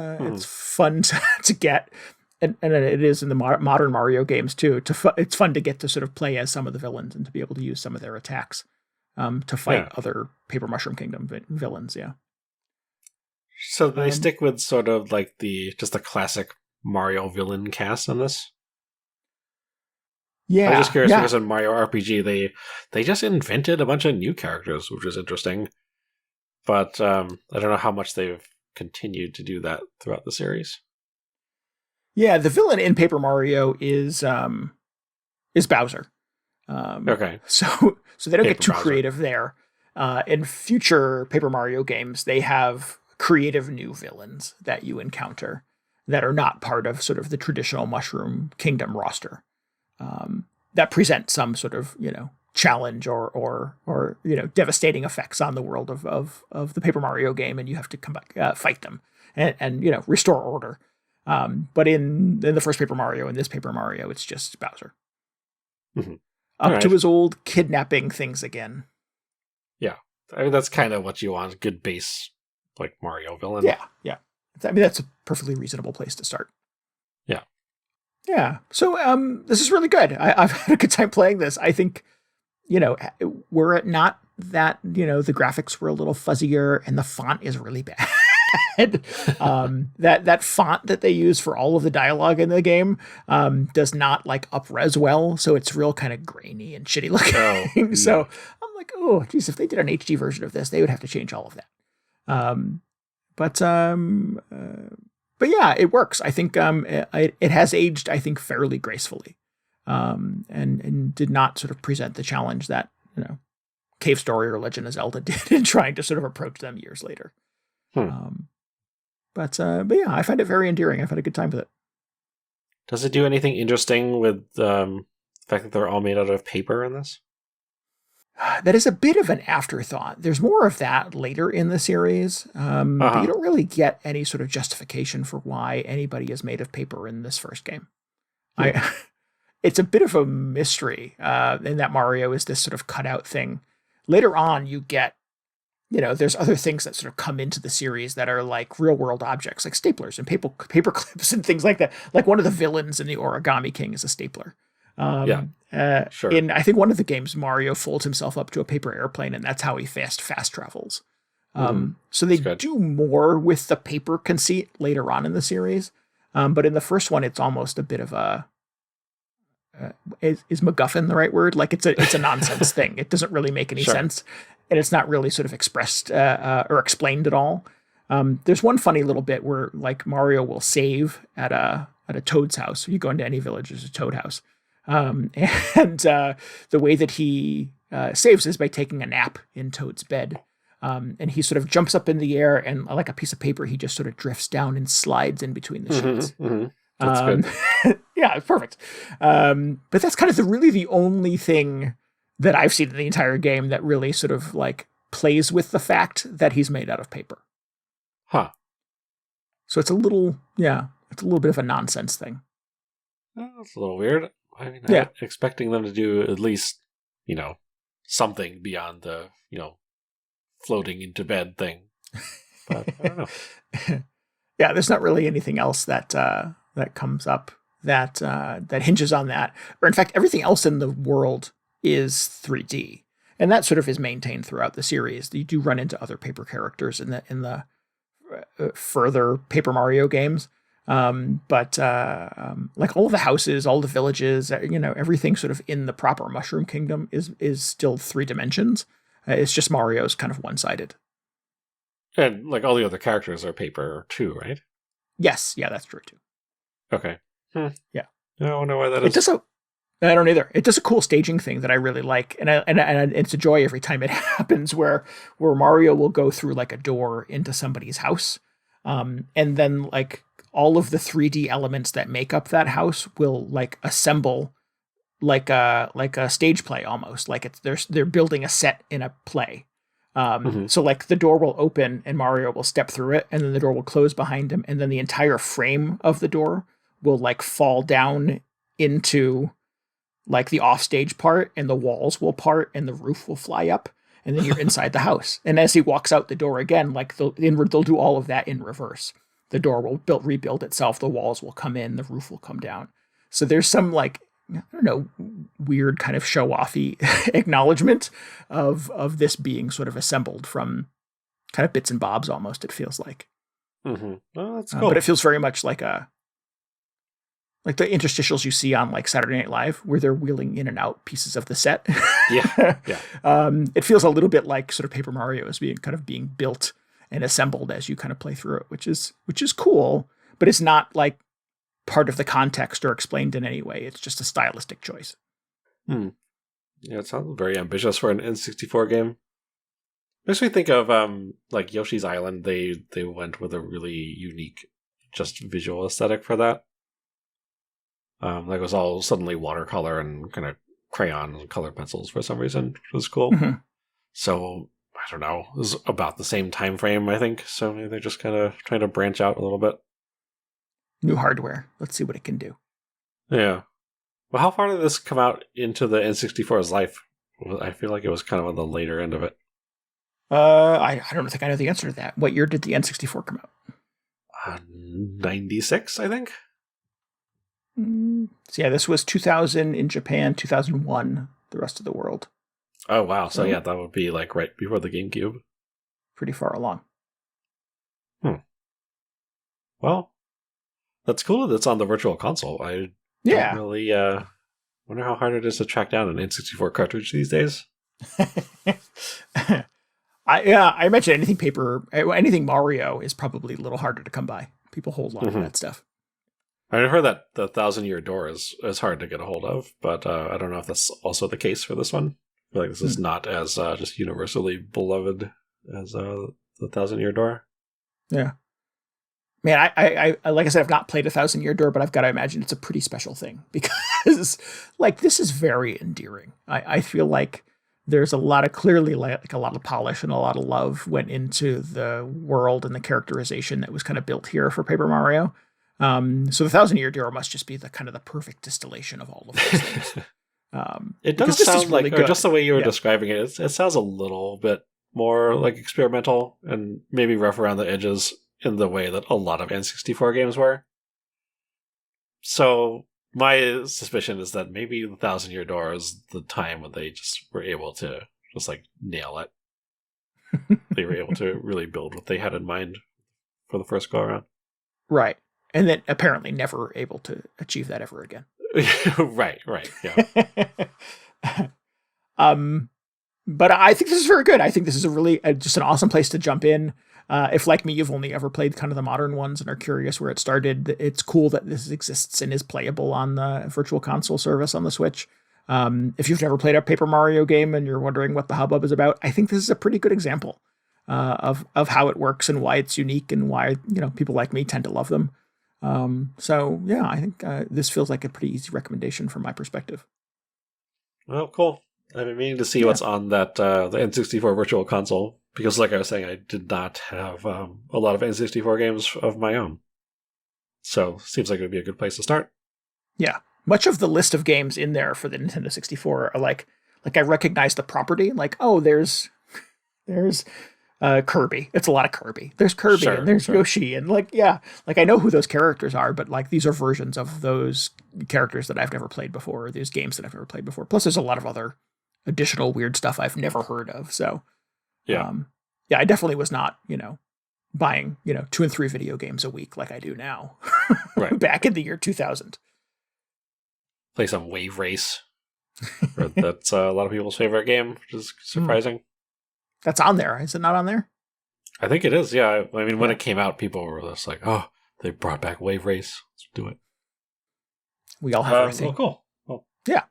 fun to get. And it is in the modern Mario games too. It's fun to get to sort of play as some of the villains and to be able to use some of their attacks to fight other Paper Mushroom Kingdom villains. Yeah. So they stick with sort of like the classic Mario villain cast on this. Yeah. I'm just curious because in Mario RPG they just invented a bunch of new characters, which is interesting. But I don't know how much they've continued to do that throughout the series. Yeah, the villain in Paper Mario is Bowser. Okay. So they don't get too creative there. in future Paper Mario games, they have creative new villains that you encounter that are not part of sort of the traditional Mushroom Kingdom roster, that present some sort of, challenge or devastating effects on the world of the Paper Mario game, and you have to come back, fight them and restore order. But in the first Paper Mario and this Paper Mario, it's just Bowser. Mm-hmm. Up to his old kidnapping things again. Yeah. I mean, that's kind of what you want. Good base, like Mario villain. Yeah. I mean, that's a perfectly reasonable place to start. Yeah. Yeah. So this is really good. I've had a good time playing this. I think, were it not that, the graphics were a little fuzzier and the font is really bad. That font that they use for all of the dialogue in the game does not up-res well, so it's real kind of grainy and shitty looking. Oh, so I'm like, oh, geez, if they did an HD version of this, they would have to change all of that. But yeah, it works. I think it has aged, I think, fairly gracefully, and did not sort of present the challenge that Cave Story or Legend of Zelda did in trying to sort of approach them years later. But yeah, I find it very endearing. I've had a good time with it. Does it do anything interesting with the fact that they're all made out of paper in this? That is a bit of an afterthought. There's more of that later in the series, but you don't really get any sort of justification for why anybody is made of paper in this first game. It's a bit of a mystery in that Mario is this sort of cutout thing. Later on, you get there's other things that sort of come into the series that are like real world objects, like staplers and paper clips and things like that. Like one of the villains in the Origami King is a stapler. Sure. In, I think, one of the games, Mario folds himself up to a paper airplane, and that's how he fast travels. So they do more with the paper conceit later on in the series. But in the first one, it's almost a bit of a, is MacGuffin the right word? Like it's a nonsense thing. It doesn't really make any sense. And it's not really sort of expressed or explained at all. There's one funny little bit where like Mario will save at a Toad's house. You go into any village, there's a Toad house. And the way that he saves is by taking a nap in Toad's bed. And he sort of jumps up in the air and like a piece of paper, he just sort of drifts down and slides in between the sheets. That's good. Yeah, it's perfect. But that's kind of the only thing that I've seen in the entire game that really sort of like plays with the fact that he's made out of paper. So it's a little bit of a nonsense thing. That's a little weird. I mean, I'm expecting them to do at least, something beyond the, floating into bed thing. But I don't know. Yeah, there's not really anything else that comes up that hinges on that. Or in fact, everything else in the world is 3D. And that sort of is maintained throughout the series. You do run into other paper characters in the further Paper Mario games. But like all of the houses, all the villages, everything sort of in the proper Mushroom Kingdom is still 3 dimensions. It's just Mario's kind of one-sided. And like all the other characters are paper too, right? Yes, yeah, that's true too. Okay. Yeah. I don't know why that is. I don't either. It does a cool staging thing that I really like, and it's a joy every time it happens. Where Mario will go through like a door into somebody's house, and then like all of the 3D elements that make up that house will like assemble like a stage play almost. Like they're building a set in a play. So like the door will open and Mario will step through it, and then the door will close behind him, and then the entire frame of the door will like fall down into like the offstage part, and the walls will part and the roof will fly up, and then you're inside the house. And as he walks out the door again, like they'll do all of that in reverse. The door will rebuild itself, the walls will come in, the roof will come down. So there's some like, I don't know, weird kind of show-offy acknowledgement of this being sort of assembled from kind of bits and bobs almost, it feels like. Oh, that's cool. But it feels very much like like the interstitials you see on like Saturday Night Live, where they're wheeling in and out pieces of the set. Yeah. It feels a little bit like sort of Paper Mario is being built and assembled as you kind of play through it, which is cool, but it's not like part of the context or explained in any way. It's just a stylistic choice. Yeah, it sounds very ambitious for an N64 game. Makes me think of like Yoshi's Island. They went with a really unique, just visual aesthetic for that. Like it was all suddenly watercolor and kind of crayon and colored pencils for some reason, which was cool. Mm-hmm. So I don't know. It was about the same time frame, I think. So maybe they're just kind of trying to branch out a little bit. New hardware. Let's see what it can do. Yeah. Well, how far did this come out into the N64's life? I feel like it was kind of on the later end of it. I don't think I know the answer to that. What year did the N64 come out? 96, I think. So yeah, this was 2000 in Japan, 2001 the rest of the world. Oh wow! So yeah, that would be like right before the GameCube. Pretty far along. Well, that's cool that it's on the Virtual Console. I don't really wonder how hard it is to track down an N64 cartridge these days. I imagine anything Mario is probably a little harder to come by. People hold on to that stuff. I've heard that the 1,000-Year Door is hard to get a hold of, but I don't know if that's also the case for this one. I feel like this is not as just universally beloved as the 1,000-Year Door. Yeah. Man, I like I said, I've not played a 1,000-Year Door, but I've got to imagine it's a pretty special thing because, like, this is very endearing. I feel like there's clearly a lot of polish and a lot of love went into the world and the characterization that was kind of built here for Paper Mario. So the 1,000-Year Door must just be the kind of the perfect distillation of all of those things. It does sound really like, or just the way you were describing it, it sounds a little bit more like experimental and maybe rough around the edges in the way that a lot of N64 games were. So my suspicion is that maybe the 1,000-Year Door is the time when they just were able to just like nail it. They were able to really build what they had in mind for the first go around. Right. And then apparently never able to achieve that ever again. right, yeah. But I think this is very good. I think this is a really just an awesome place to jump in. If, like me, you've only ever played kind of the modern ones and are curious where it started, it's cool that this exists and is playable on the Virtual Console service on the Switch. If you've never played a Paper Mario game and you're wondering what the hubbub is about, I think this is a pretty good example of how it works and why it's unique and why people like me tend to love them. So yeah, I think this feels like a pretty easy recommendation from my perspective. Well, cool. I've been meaning to see what's on that the N64 Virtual Console because, like I was saying, I did not have a lot of N64 games of my own. So seems like it would be a good place to start. Yeah, much of the list of games in there for the Nintendo 64 are like I recognize the property. Like, oh, there's Kirby. It's a lot of Kirby. There's Kirby and there's Yoshi and I know who those characters are, but like these are versions of those characters that I've never played before, or these games that I've never played before. Plus there's a lot of other additional weird stuff I've never heard of. So I definitely was not, buying, 2 and 3 video games a week like I do now. Right. Back in the year 2000. Play some Wave Race. That's a lot of people's favorite game, which is surprising. That's on there. Is it not on there? I think it is, yeah. I mean, when it came out, people were just like, oh, they brought back Wave Race. Let's do it. We all have everything. Oh, cool. Well, yeah.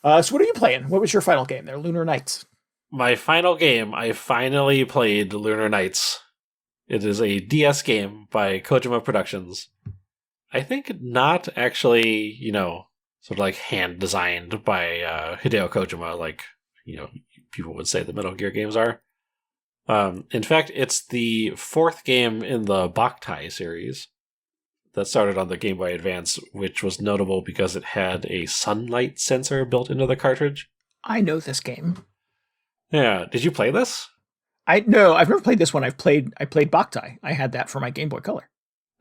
So what are you playing? What was your final game there? Lunar Knights. My final game, I finally played Lunar Knights. It is a DS game by Kojima Productions. I think not actually, sort of like hand-designed by Hideo Kojima, like, people would say the Metal Gear games are. In fact, it's the 4th game in the Backlog series that started on the Game Boy Advance, which was notable because it had a sunlight sensor built into the cartridge. I know this game. Yeah. Did you play this? No, I've never played this one. I played Backlog. I had that for my Game Boy Color.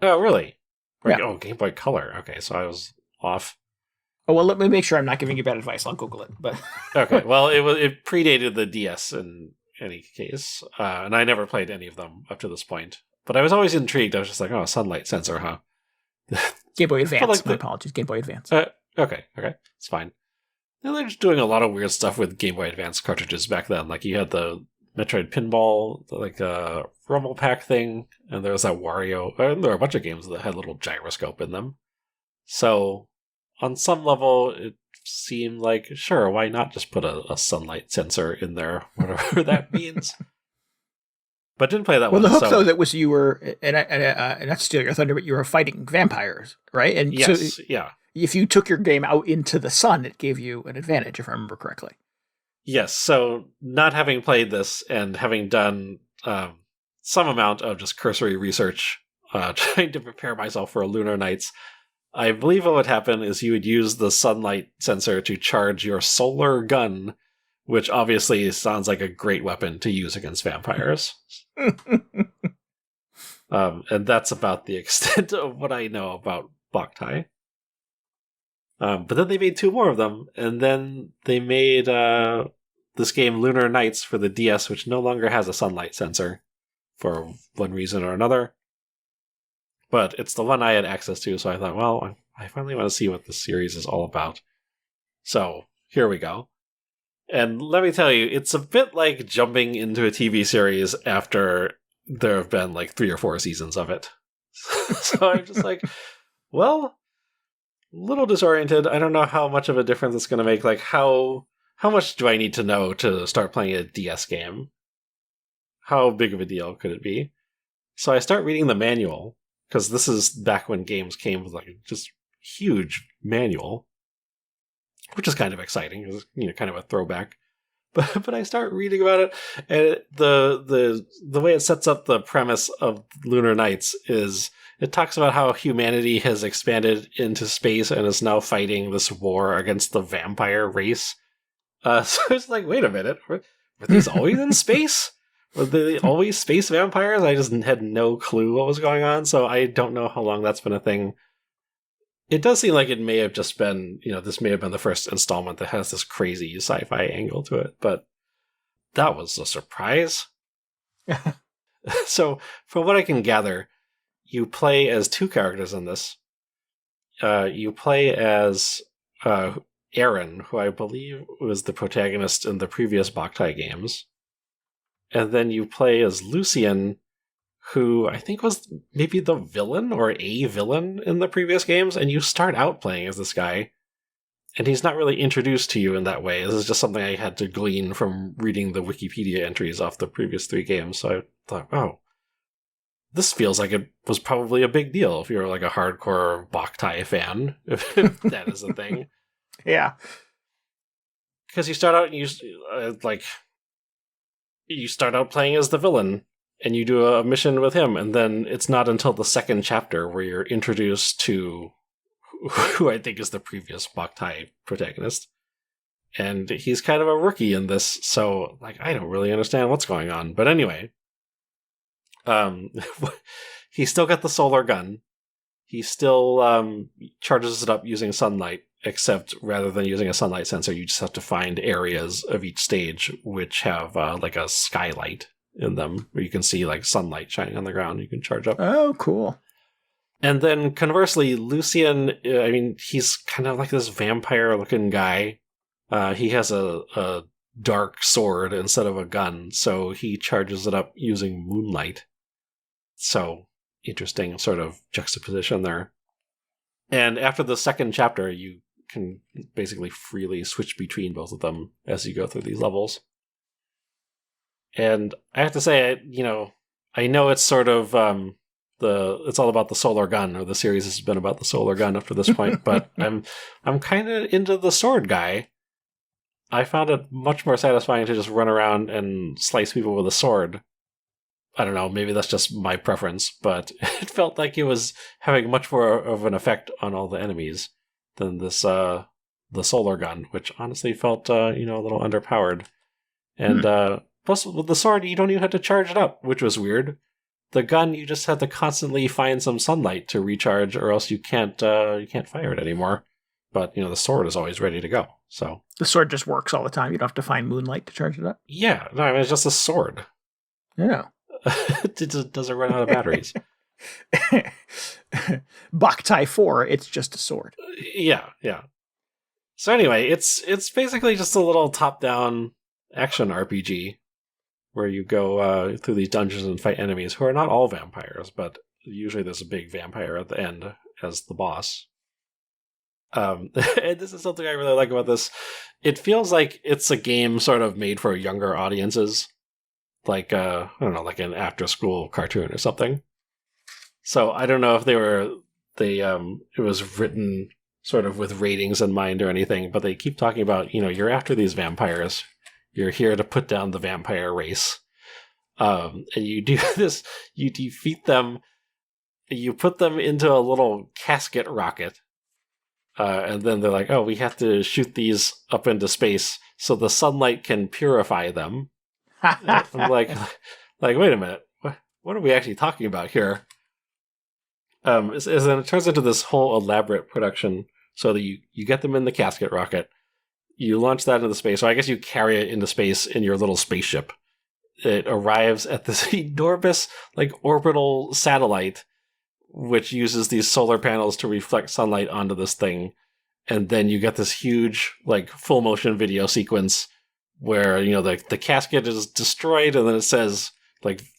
Oh, really? Yeah. Oh, Game Boy Color. Okay, so I was off. Oh, well, let me make sure I'm not giving you bad advice. I'll Google it. But okay, well, it predated the DS in any case, and I never played any of them up to this point. But I was always intrigued. I was just like, oh, sunlight sensor, huh? Game Boy Advance. My apologies. Game Boy Advance. Okay, it's fine. And they're just doing a lot of weird stuff with Game Boy Advance cartridges back then. Like you had the Metroid Pinball, like Rumble Pack thing, and there was that Wario. And there were a bunch of games that had a little gyroscope in them. So on some level, it seemed like, sure, why not just put a sunlight sensor in there, whatever that means. But didn't play that well, one. the hook, though, that was you were, and not to steal your thunder, but you were fighting vampires, right? And yes, so yeah. if you took your game out into the sun, it gave you an advantage, if I remember correctly. Yes, so not having played this and having done some amount of just cursory research, trying to prepare myself for a Lunar Knights, I believe what would happen is you would use the sunlight sensor to charge your solar gun, which obviously sounds like a great weapon to use against vampires. And that's about the extent of what I know about Boktai. But then they made 2 more of them, and then they made this game Lunar Knights for the DS, which no longer has a sunlight sensor for one reason or another. But it's the one I had access to, so I thought, well, I finally want to see what this series is all about. So, here we go. And let me tell you, it's a bit like jumping into a TV series after there have been like 3 or 4 seasons of it. So I'm just like, well, a little disoriented. I don't know how much of a difference it's going to make. Like, how much do I need to know to start playing a DS game? How big of a deal could it be? So I start reading the manual, because this is back when games came with like just huge manual, which is kind of exciting. It was, kind of a throwback. But I start reading about it, and the way it sets up the premise of Lunar Knights is it talks about how humanity has expanded into space and is now fighting this war against the vampire race. So it's like, wait a minute, were these always in space? Were they always space vampires? I just had no clue what was going on, so I don't know how long that's been a thing. It does seem like it may have just been, this may have been the first installment that has this crazy sci-fi angle to it, but that was a surprise. So, from what I can gather, you play as 2 characters in this. You play as Aaron, who I believe was the protagonist in the previous Boktai games. And then you play as Lucian, who I think was maybe the villain or a villain in the previous games, and you start out playing as this guy, and he's not really introduced to you in that way. This is just something I had to glean from reading the Wikipedia entries off the previous 3 games, so I thought, oh, this feels like it was probably a big deal if you're like a hardcore Boktai fan, if that is a thing. Yeah. Because you start out and you start out playing as the villain, and you do a mission with him, and then it's not until the 2nd chapter where you're introduced to who I think is the previous Boktai protagonist. And he's kind of a rookie in this, so I don't really understand what's going on. But anyway, he's still got the solar gun. He still charges it up using sunlight, except rather than using a sunlight sensor, you just have to find areas of each stage which have a skylight in them, where you can see sunlight shining on the ground. You can charge up. Oh, cool. And then conversely, Lucian, he's kind of like this vampire-looking guy. He has a dark sword instead of a gun, so he charges it up using moonlight. So, interesting sort of juxtaposition there. And after the 2nd chapter, you can basically freely switch between both of them as you go through these levels. And I have to say, I know it's sort of it's all about the solar gun, or the series has been about the solar gun up to this point, but I'm kind of into the sword guy. I found it much more satisfying to just run around and slice people with a sword. I don't know, maybe that's just my preference, but it felt like it was having much more of an effect on all the enemies than this the solar gun, which honestly felt a little underpowered. And plus, with the sword, you don't even have to charge it up, which was weird. The gun, you just have to constantly find some sunlight to recharge, or else you can't fire it anymore. But the sword is always ready to go. So the sword just works all the time. You don't have to find moonlight to charge it up. Yeah, no, it's just a sword. Yeah. Does it run out of batteries? Boktai 4, it's just a sword. Yeah. So anyway, it's basically just a little top-down action RPG where you go through these dungeons and fight enemies who are not all vampires, but usually there's a big vampire at the end as the boss. And this is something I really like about this. It feels like it's a game sort of made for younger audiences, like I don't know, like an after-school cartoon or something. So I don't know if it was written sort of with ratings in mind or anything, but they keep talking about, you're after these vampires. You're here to put down the vampire race. And you do this, you defeat them, you put them into a little casket rocket, and then they're like, oh, we have to shoot these up into space so the sunlight can purify them. I'm like, wait a minute, what are we actually talking about here? And it turns into this whole elaborate production, so that you get them in the casket rocket, you launch that into space, so I guess you carry it into space in your little spaceship. It arrives at this enormous, orbital satellite, which uses these solar panels to reflect sunlight onto this thing. And then you get this huge, full motion video sequence where, the casket is destroyed and then it says,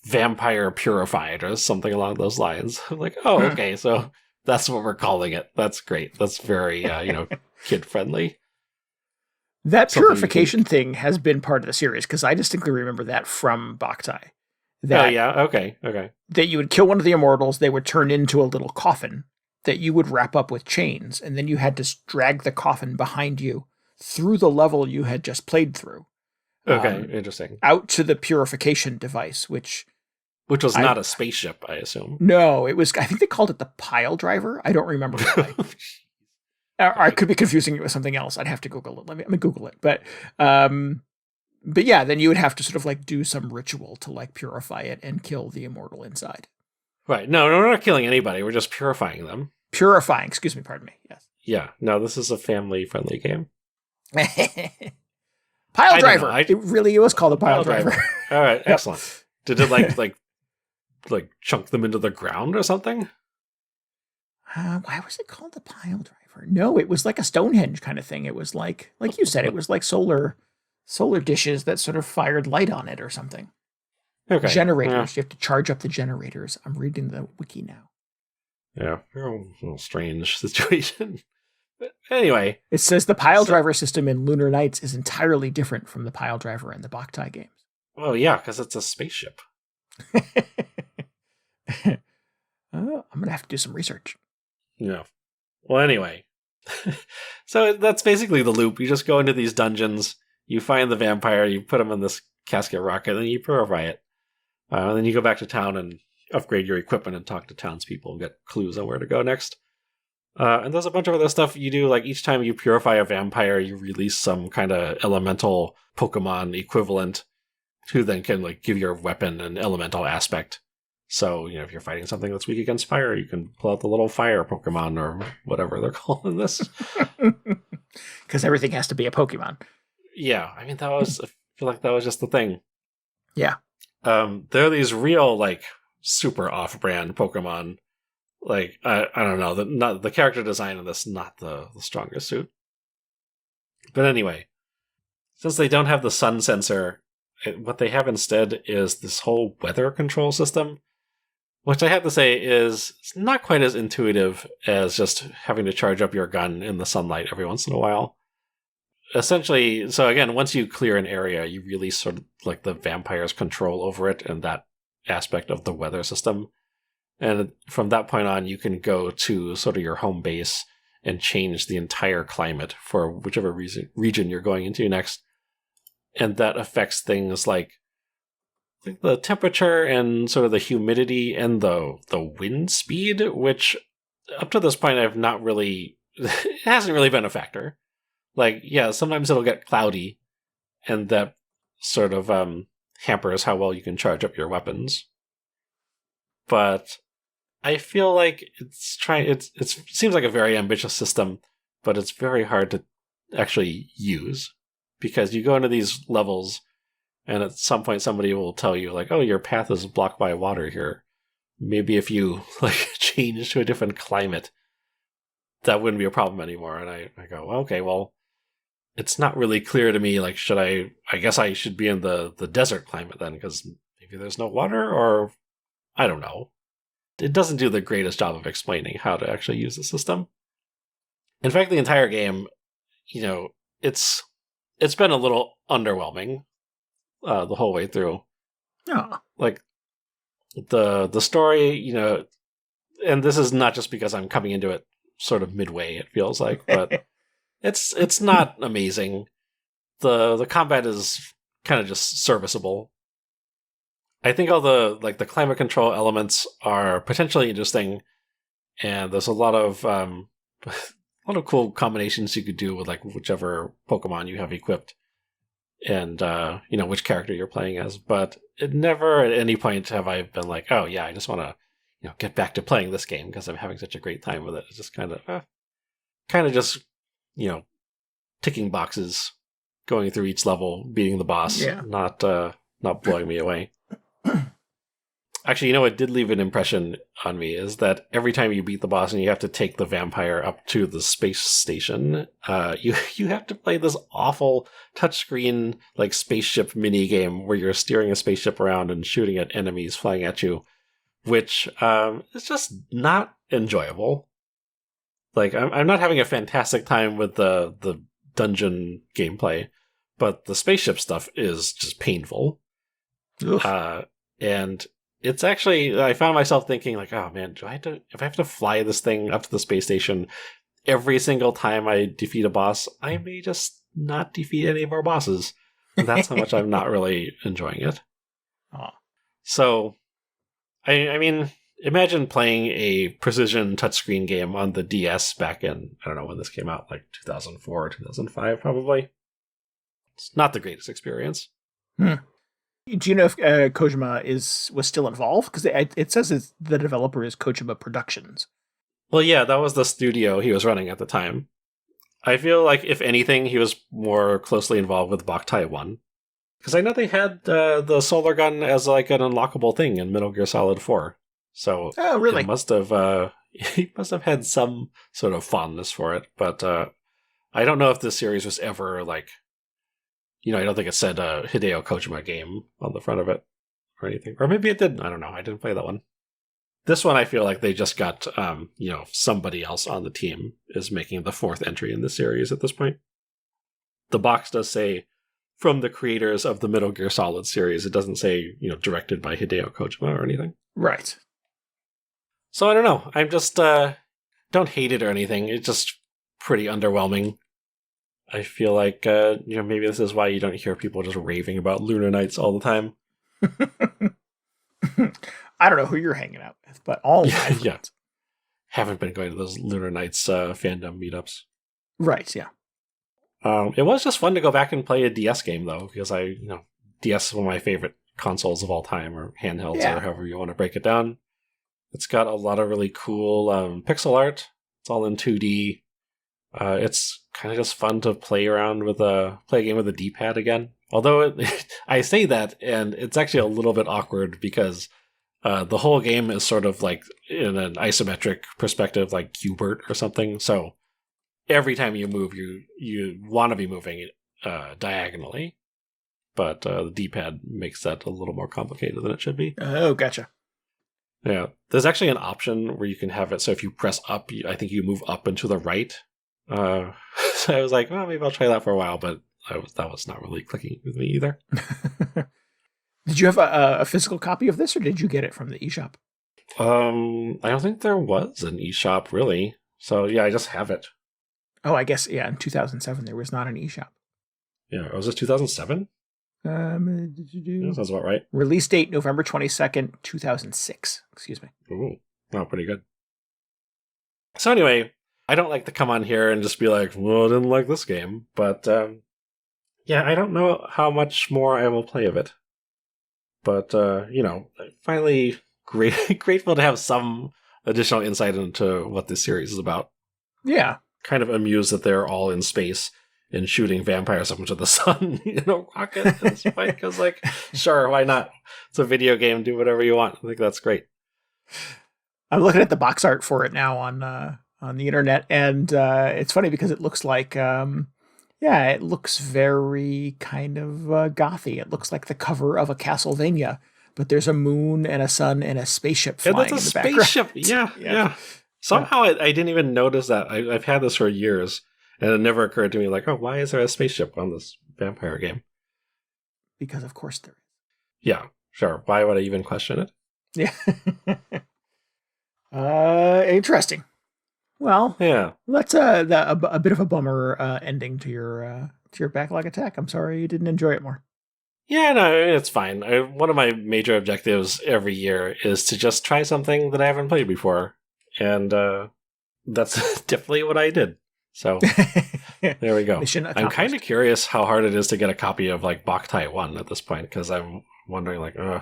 vampire purified or something along those lines. I'm like, oh, okay, so that's what we're calling it. That's great. That's very, kid friendly. That purification thing has been part of the series, because I distinctly remember that from Backlog. Oh, yeah? Okay. That you would kill one of the immortals, they would turn into a little coffin that you would wrap up with chains, and then you had to drag the coffin behind you through the level you had just played through. Okay, interesting. Out to the purification device, which was not a spaceship, I assume. No, it was, I think they called it the pile driver. I don't remember why. Or I could be confusing it with something else. I'd have to Google it. Let me Google it. But yeah, then you would have to sort of do some ritual to purify it and kill the immortal inside. Right. No, we're not killing anybody. We're just purifying them. Purifying. Excuse me. Pardon me. Yes. Yeah. No, this is a family-friendly game. Pile driver. It really was called a pile driver. All right. Excellent. Did it chunk them into the ground or something? Why was it called the pile driver? No, it was like a Stonehenge kind of thing. It was like you said, it was like solar dishes that sort of fired light on it or something. Okay. Generators. You have to charge up the generators. I'm reading the wiki now. Yeah, a little strange situation. But anyway. It says the pile driver system in Lunar Knights is entirely different from the pile driver in the Backlog games. Well, yeah, because it's a spaceship. I'm going to have to do some research. Yeah. Well, anyway. So that's basically the loop. You just go into these dungeons, you find the vampire, you put him in this casket rocket, and then you purify it. And then you go back to town and upgrade your equipment and talk to townspeople and get clues on where to go next. And there's a bunch of other stuff you do. Each time you purify a vampire, you release some kind of elemental Pokemon equivalent who then can give your weapon an elemental aspect. So, if you're fighting something that's weak against fire, you can pull out the little fire Pokemon or whatever they're calling this. Because everything has to be a Pokemon. Yeah, I mean, I feel like that was just the thing. Yeah. There are these real, super off-brand Pokemon. I don't know, the character design in this, not the strongest suit. But anyway, since they don't have the sun sensor, what they have instead is this whole weather control system, which I have to say is not quite as intuitive as just having to charge up your gun in the sunlight every once in a while. Essentially, so again, once you clear an area, you release sort of the vampire's control over it and that aspect of the weather system. And from that point on, you can go to sort of your home base and change the entire climate for whichever region you're going into next. And that affects things like the temperature and sort of the humidity and the wind speed, which up to this point I've not really, it hasn't really been a factor. Yeah, sometimes it'll get cloudy, and that sort of hampers how well you can charge up your weapons. But I feel like it seems like a very ambitious system, but it's very hard to actually use, because you go into these levels and at some point somebody will tell you oh, your path is blocked by water here. Maybe if you change to a different climate, that wouldn't be a problem anymore. And I go, okay, well, it's not really clear to me, I guess I should be in the desert climate then, because maybe there's no water, or I don't know. It doesn't do the greatest job of explaining how to actually use the system. In fact, the entire game, it's been a little underwhelming the whole way through. Oh. Like the story, and this is not just because I'm coming into it sort of midway, it feels like, but it's not amazing. The combat is kind of just serviceable. I think all the climate control elements are potentially interesting, and there's a lot of cool combinations you could do with whichever Pokemon you have equipped, and which character you're playing as. But it never at any point have I been like, oh yeah, I just want to get back to playing this game because I'm having such a great time with it. It's just kind of just ticking boxes, going through each level, beating the boss, not blowing me away. Actually, what did leave an impression on me is that every time you beat the boss and you have to take the vampire up to the space station, you have to play this awful touchscreen spaceship mini game where you're steering a spaceship around and shooting at enemies flying at you, which is just not enjoyable. I'm not having a fantastic time with the dungeon gameplay, but the spaceship stuff is just painful. And it's actually, I found myself thinking oh man, if I have to fly this thing up to the space station every single time I defeat a boss, I may just not defeat any of our bosses. That's how much I'm not really enjoying it. Oh. So, I mean, imagine playing a precision touchscreen game on the DS back in, I don't know when this came out, 2004 or 2005 probably. It's not the greatest experience. Do you know if Kojima was still involved? Because it says the developer is Kojima Productions. Well, yeah, that was the studio he was running at the time. I feel like, if anything, he was more closely involved with Boktai 1. Because I know they had the solar gun as an unlockable thing in Metal Gear Solid 4. So really? He must have had some sort of fondness for it. But I don't know if this series was ever I don't think it said Hideo Kojima game on the front of it or anything. Or maybe it did. I don't know. I didn't play that one. This one, I feel like they just got, somebody else on the team is making the fourth entry in the series at this point. The box does say, from the creators of the Metal Gear Solid series. It doesn't say, directed by Hideo Kojima or anything. Right. So I don't know. I'm just, don't hate it or anything. It's just pretty underwhelming. I feel like, maybe this is why you don't hear people just raving about Lunar Knights all the time. I don't know who you're hanging out with, but all yeah. Haven't been going to those Lunar Knights fandom meetups. Right, yeah. It was just fun to go back and play a DS game, though, because DS is one of my favorite consoles of all time, or handhelds, or however you want to break it down. It's got a lot of really cool pixel art. It's all in 2D. It's kind of just fun to play around with play a game with a D-pad again. Although I say that, and it's actually a little bit awkward because the whole game is sort of in an isometric perspective, like Qbert or something. So every time you move, you want to be moving diagonally, but the D-pad makes that a little more complicated than it should be. Oh, gotcha. Yeah, there's actually an option where you can have it so if you press up, I think you move up and to the right. So I was like, well, maybe I'll try that for a while, but that was not really clicking with me either. Did you have a physical copy of this, or did you get it from the eShop? I don't think there was an eShop, really. So, yeah, I just have it. Oh, I guess, yeah, in 2007, there was not an eShop. Yeah, was it 2007? That sounds about right. Release date, November 22nd, 2006. Excuse me. Ooh, wow, pretty good. So anyway, I don't like to come on here and just be like, well, I didn't like this game. But, yeah, I don't know how much more I will play of it. But, finally grateful to have some additional insight into what this series is about. Yeah. Kind of amused that they're all in space and shooting vampires up into the sun in a rocket at this point. Because, sure, why not? It's a video game. Do whatever you want. I think that's great. I'm looking at the box art for it now on the internet, and it's funny because it looks like, it looks very kind of gothy. It looks like the cover of a Castlevania, but there's a moon and a sun and a spaceship flying in the background. Yeah. Somehow I didn't even notice that. I've had this for years, and it never occurred to me, like, oh, why is there a spaceship on this vampire game? Because of course there is. Yeah, sure. Why would I even question it? Yeah. Interesting. Well, yeah. That's a bit of a bummer ending to your backlog attack. I'm sorry you didn't enjoy it more. Yeah, no, it's fine. One of my major objectives every year is to just try something that I haven't played before. And that's definitely what I did. So there we go. I'm kind of curious how hard it is to get a copy of like Backlog 1 at this point, because I'm wondering like, I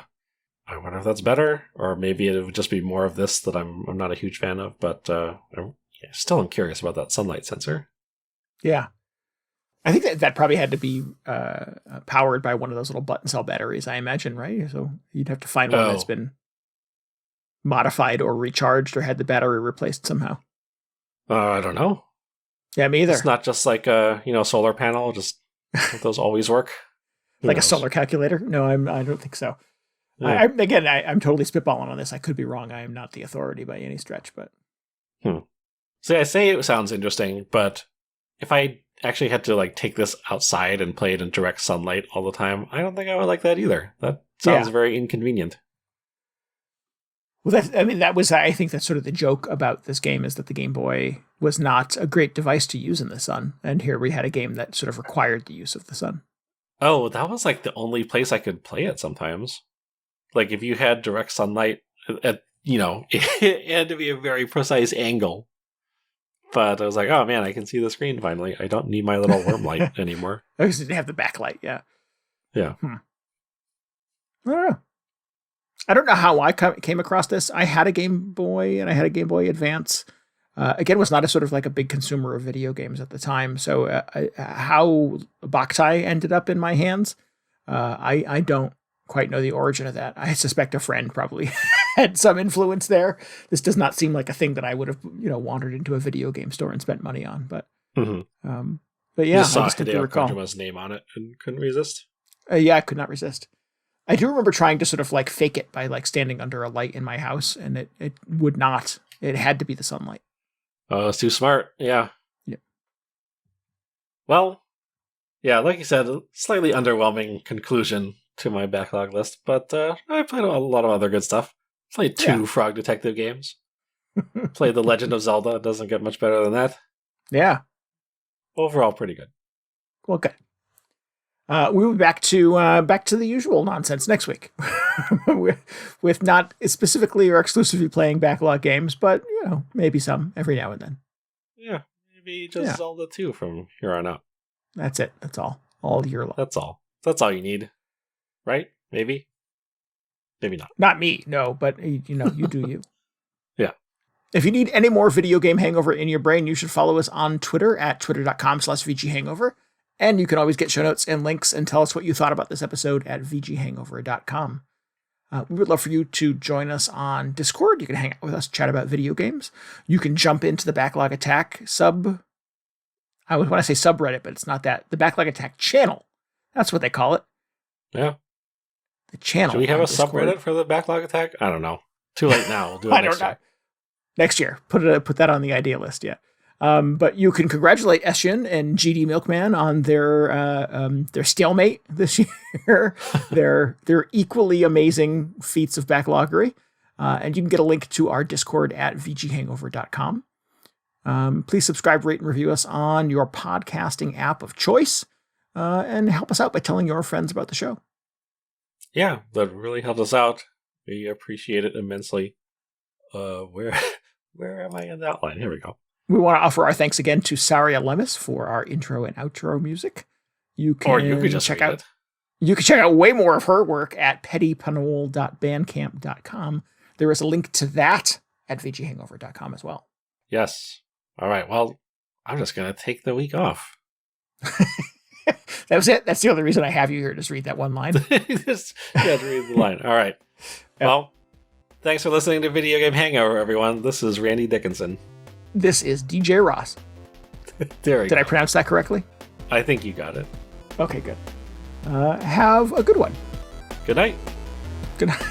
wonder if that's better, or maybe it would just be more of this that I'm not a huge fan of. But I'm still curious about that sunlight sensor. Yeah. I think that probably had to be powered by one of those little button cell batteries, I imagine, right? So you'd have to find one that's been modified or recharged or had the battery replaced somehow. I don't know. Yeah, me either. It's not just like a solar panel. Just those always work. Like a solar calculator? No, I don't think so. Yeah. I'm totally spitballing on this. I could be wrong. I am not the authority by any stretch, but. See, I say it sounds interesting, but if I actually had to like take this outside and play it in direct sunlight all the time, I don't think I would like that either. That sounds very inconvenient. Well, that was, I think that's sort of the joke about this game, is that the Game Boy was not a great device to use in the sun. And here we had a game that sort of required the use of the sun. Oh, that was like the only place I could play it sometimes. Like if you had direct sunlight at, it had to be a very precise angle. But I was like, oh man, I can see the screen finally. I don't need my little worm light anymore. I just didn't have the backlight, yeah. Yeah. I don't know. I don't know how I came across this. I had a Game Boy and I had a Game Boy Advance. Again, was not a sort of like a big consumer of video games at the time. So how Backlog ended up in my hands, I don't quite know the origin of that. I suspect a friend probably had some influence there. This does not seem like a thing that I would have, wandered into a video game store and spent money on. But, but yeah, you just saw I just Hideo Kojima's name on it and couldn't resist. Yeah, I could not resist. I do remember trying to sort of like fake it by like standing under a light in my house, and it would not. It had to be the sunlight. Oh, it's too smart. Yeah. Yeah. Well, yeah, like you said, a slightly underwhelming conclusion to my backlog list, but I played a lot of other good stuff. Played 2 Frog Detective games. Played The Legend of Zelda. It doesn't get much better than that. Yeah. Overall, pretty good. Well, good. We'll be back to the usual nonsense next week, with not specifically or exclusively playing backlog games, but maybe some every now and then. Yeah, maybe just Zelda 2 from here on out. That's it. That's all year long. That's all. That's all you need, right? Maybe not. Not me, no. But you do you. Yeah. If you need any more video game hangover in your brain, you should follow us on Twitter at twitter.com/VGHangover. And you can always get show notes and links and tell us what you thought about this episode at VGHangover.com. We would love for you to join us on Discord. You can hang out with us, chat about video games. You can jump into the Backlog Attack I would want to say subreddit, but it's not that. The Backlog Attack channel. That's what they call it. Yeah. The channel. Do we have a Discord. subreddit for the Backlog Attack? I don't know. Too late now. We'll do it next year. Next year. Put that on the idea list, yeah. But you can congratulate Eshin and GD Milkman on their stalemate this year. their equally amazing feats of backloggery. And you can get a link to our Discord at VGHangover.com. Please subscribe, rate, and review us on your podcasting app of choice. And help us out by telling your friends about the show. Yeah, that really helps us out. We appreciate it immensely. Where am I in the outline? Here we go. We want to offer our thanks again to Saria Lemus for our intro and outro music. You could just check out. You can check out way more of her work at pettypanol.bandcamp.com. There is a link to that at VGHangover.com as well. Yes. All right. Well, I'm just going to take the week off. That was it. That's the only reason I have you here. Just read that one line. Just read the line. All right. Yep. Well, thanks for listening to Video Game Hangover, everyone. This is Randy Dickinson. This is DJ Ross. Did I pronounce that correctly? I think you got it. Okay, good. Have a good one. Good night. Good night.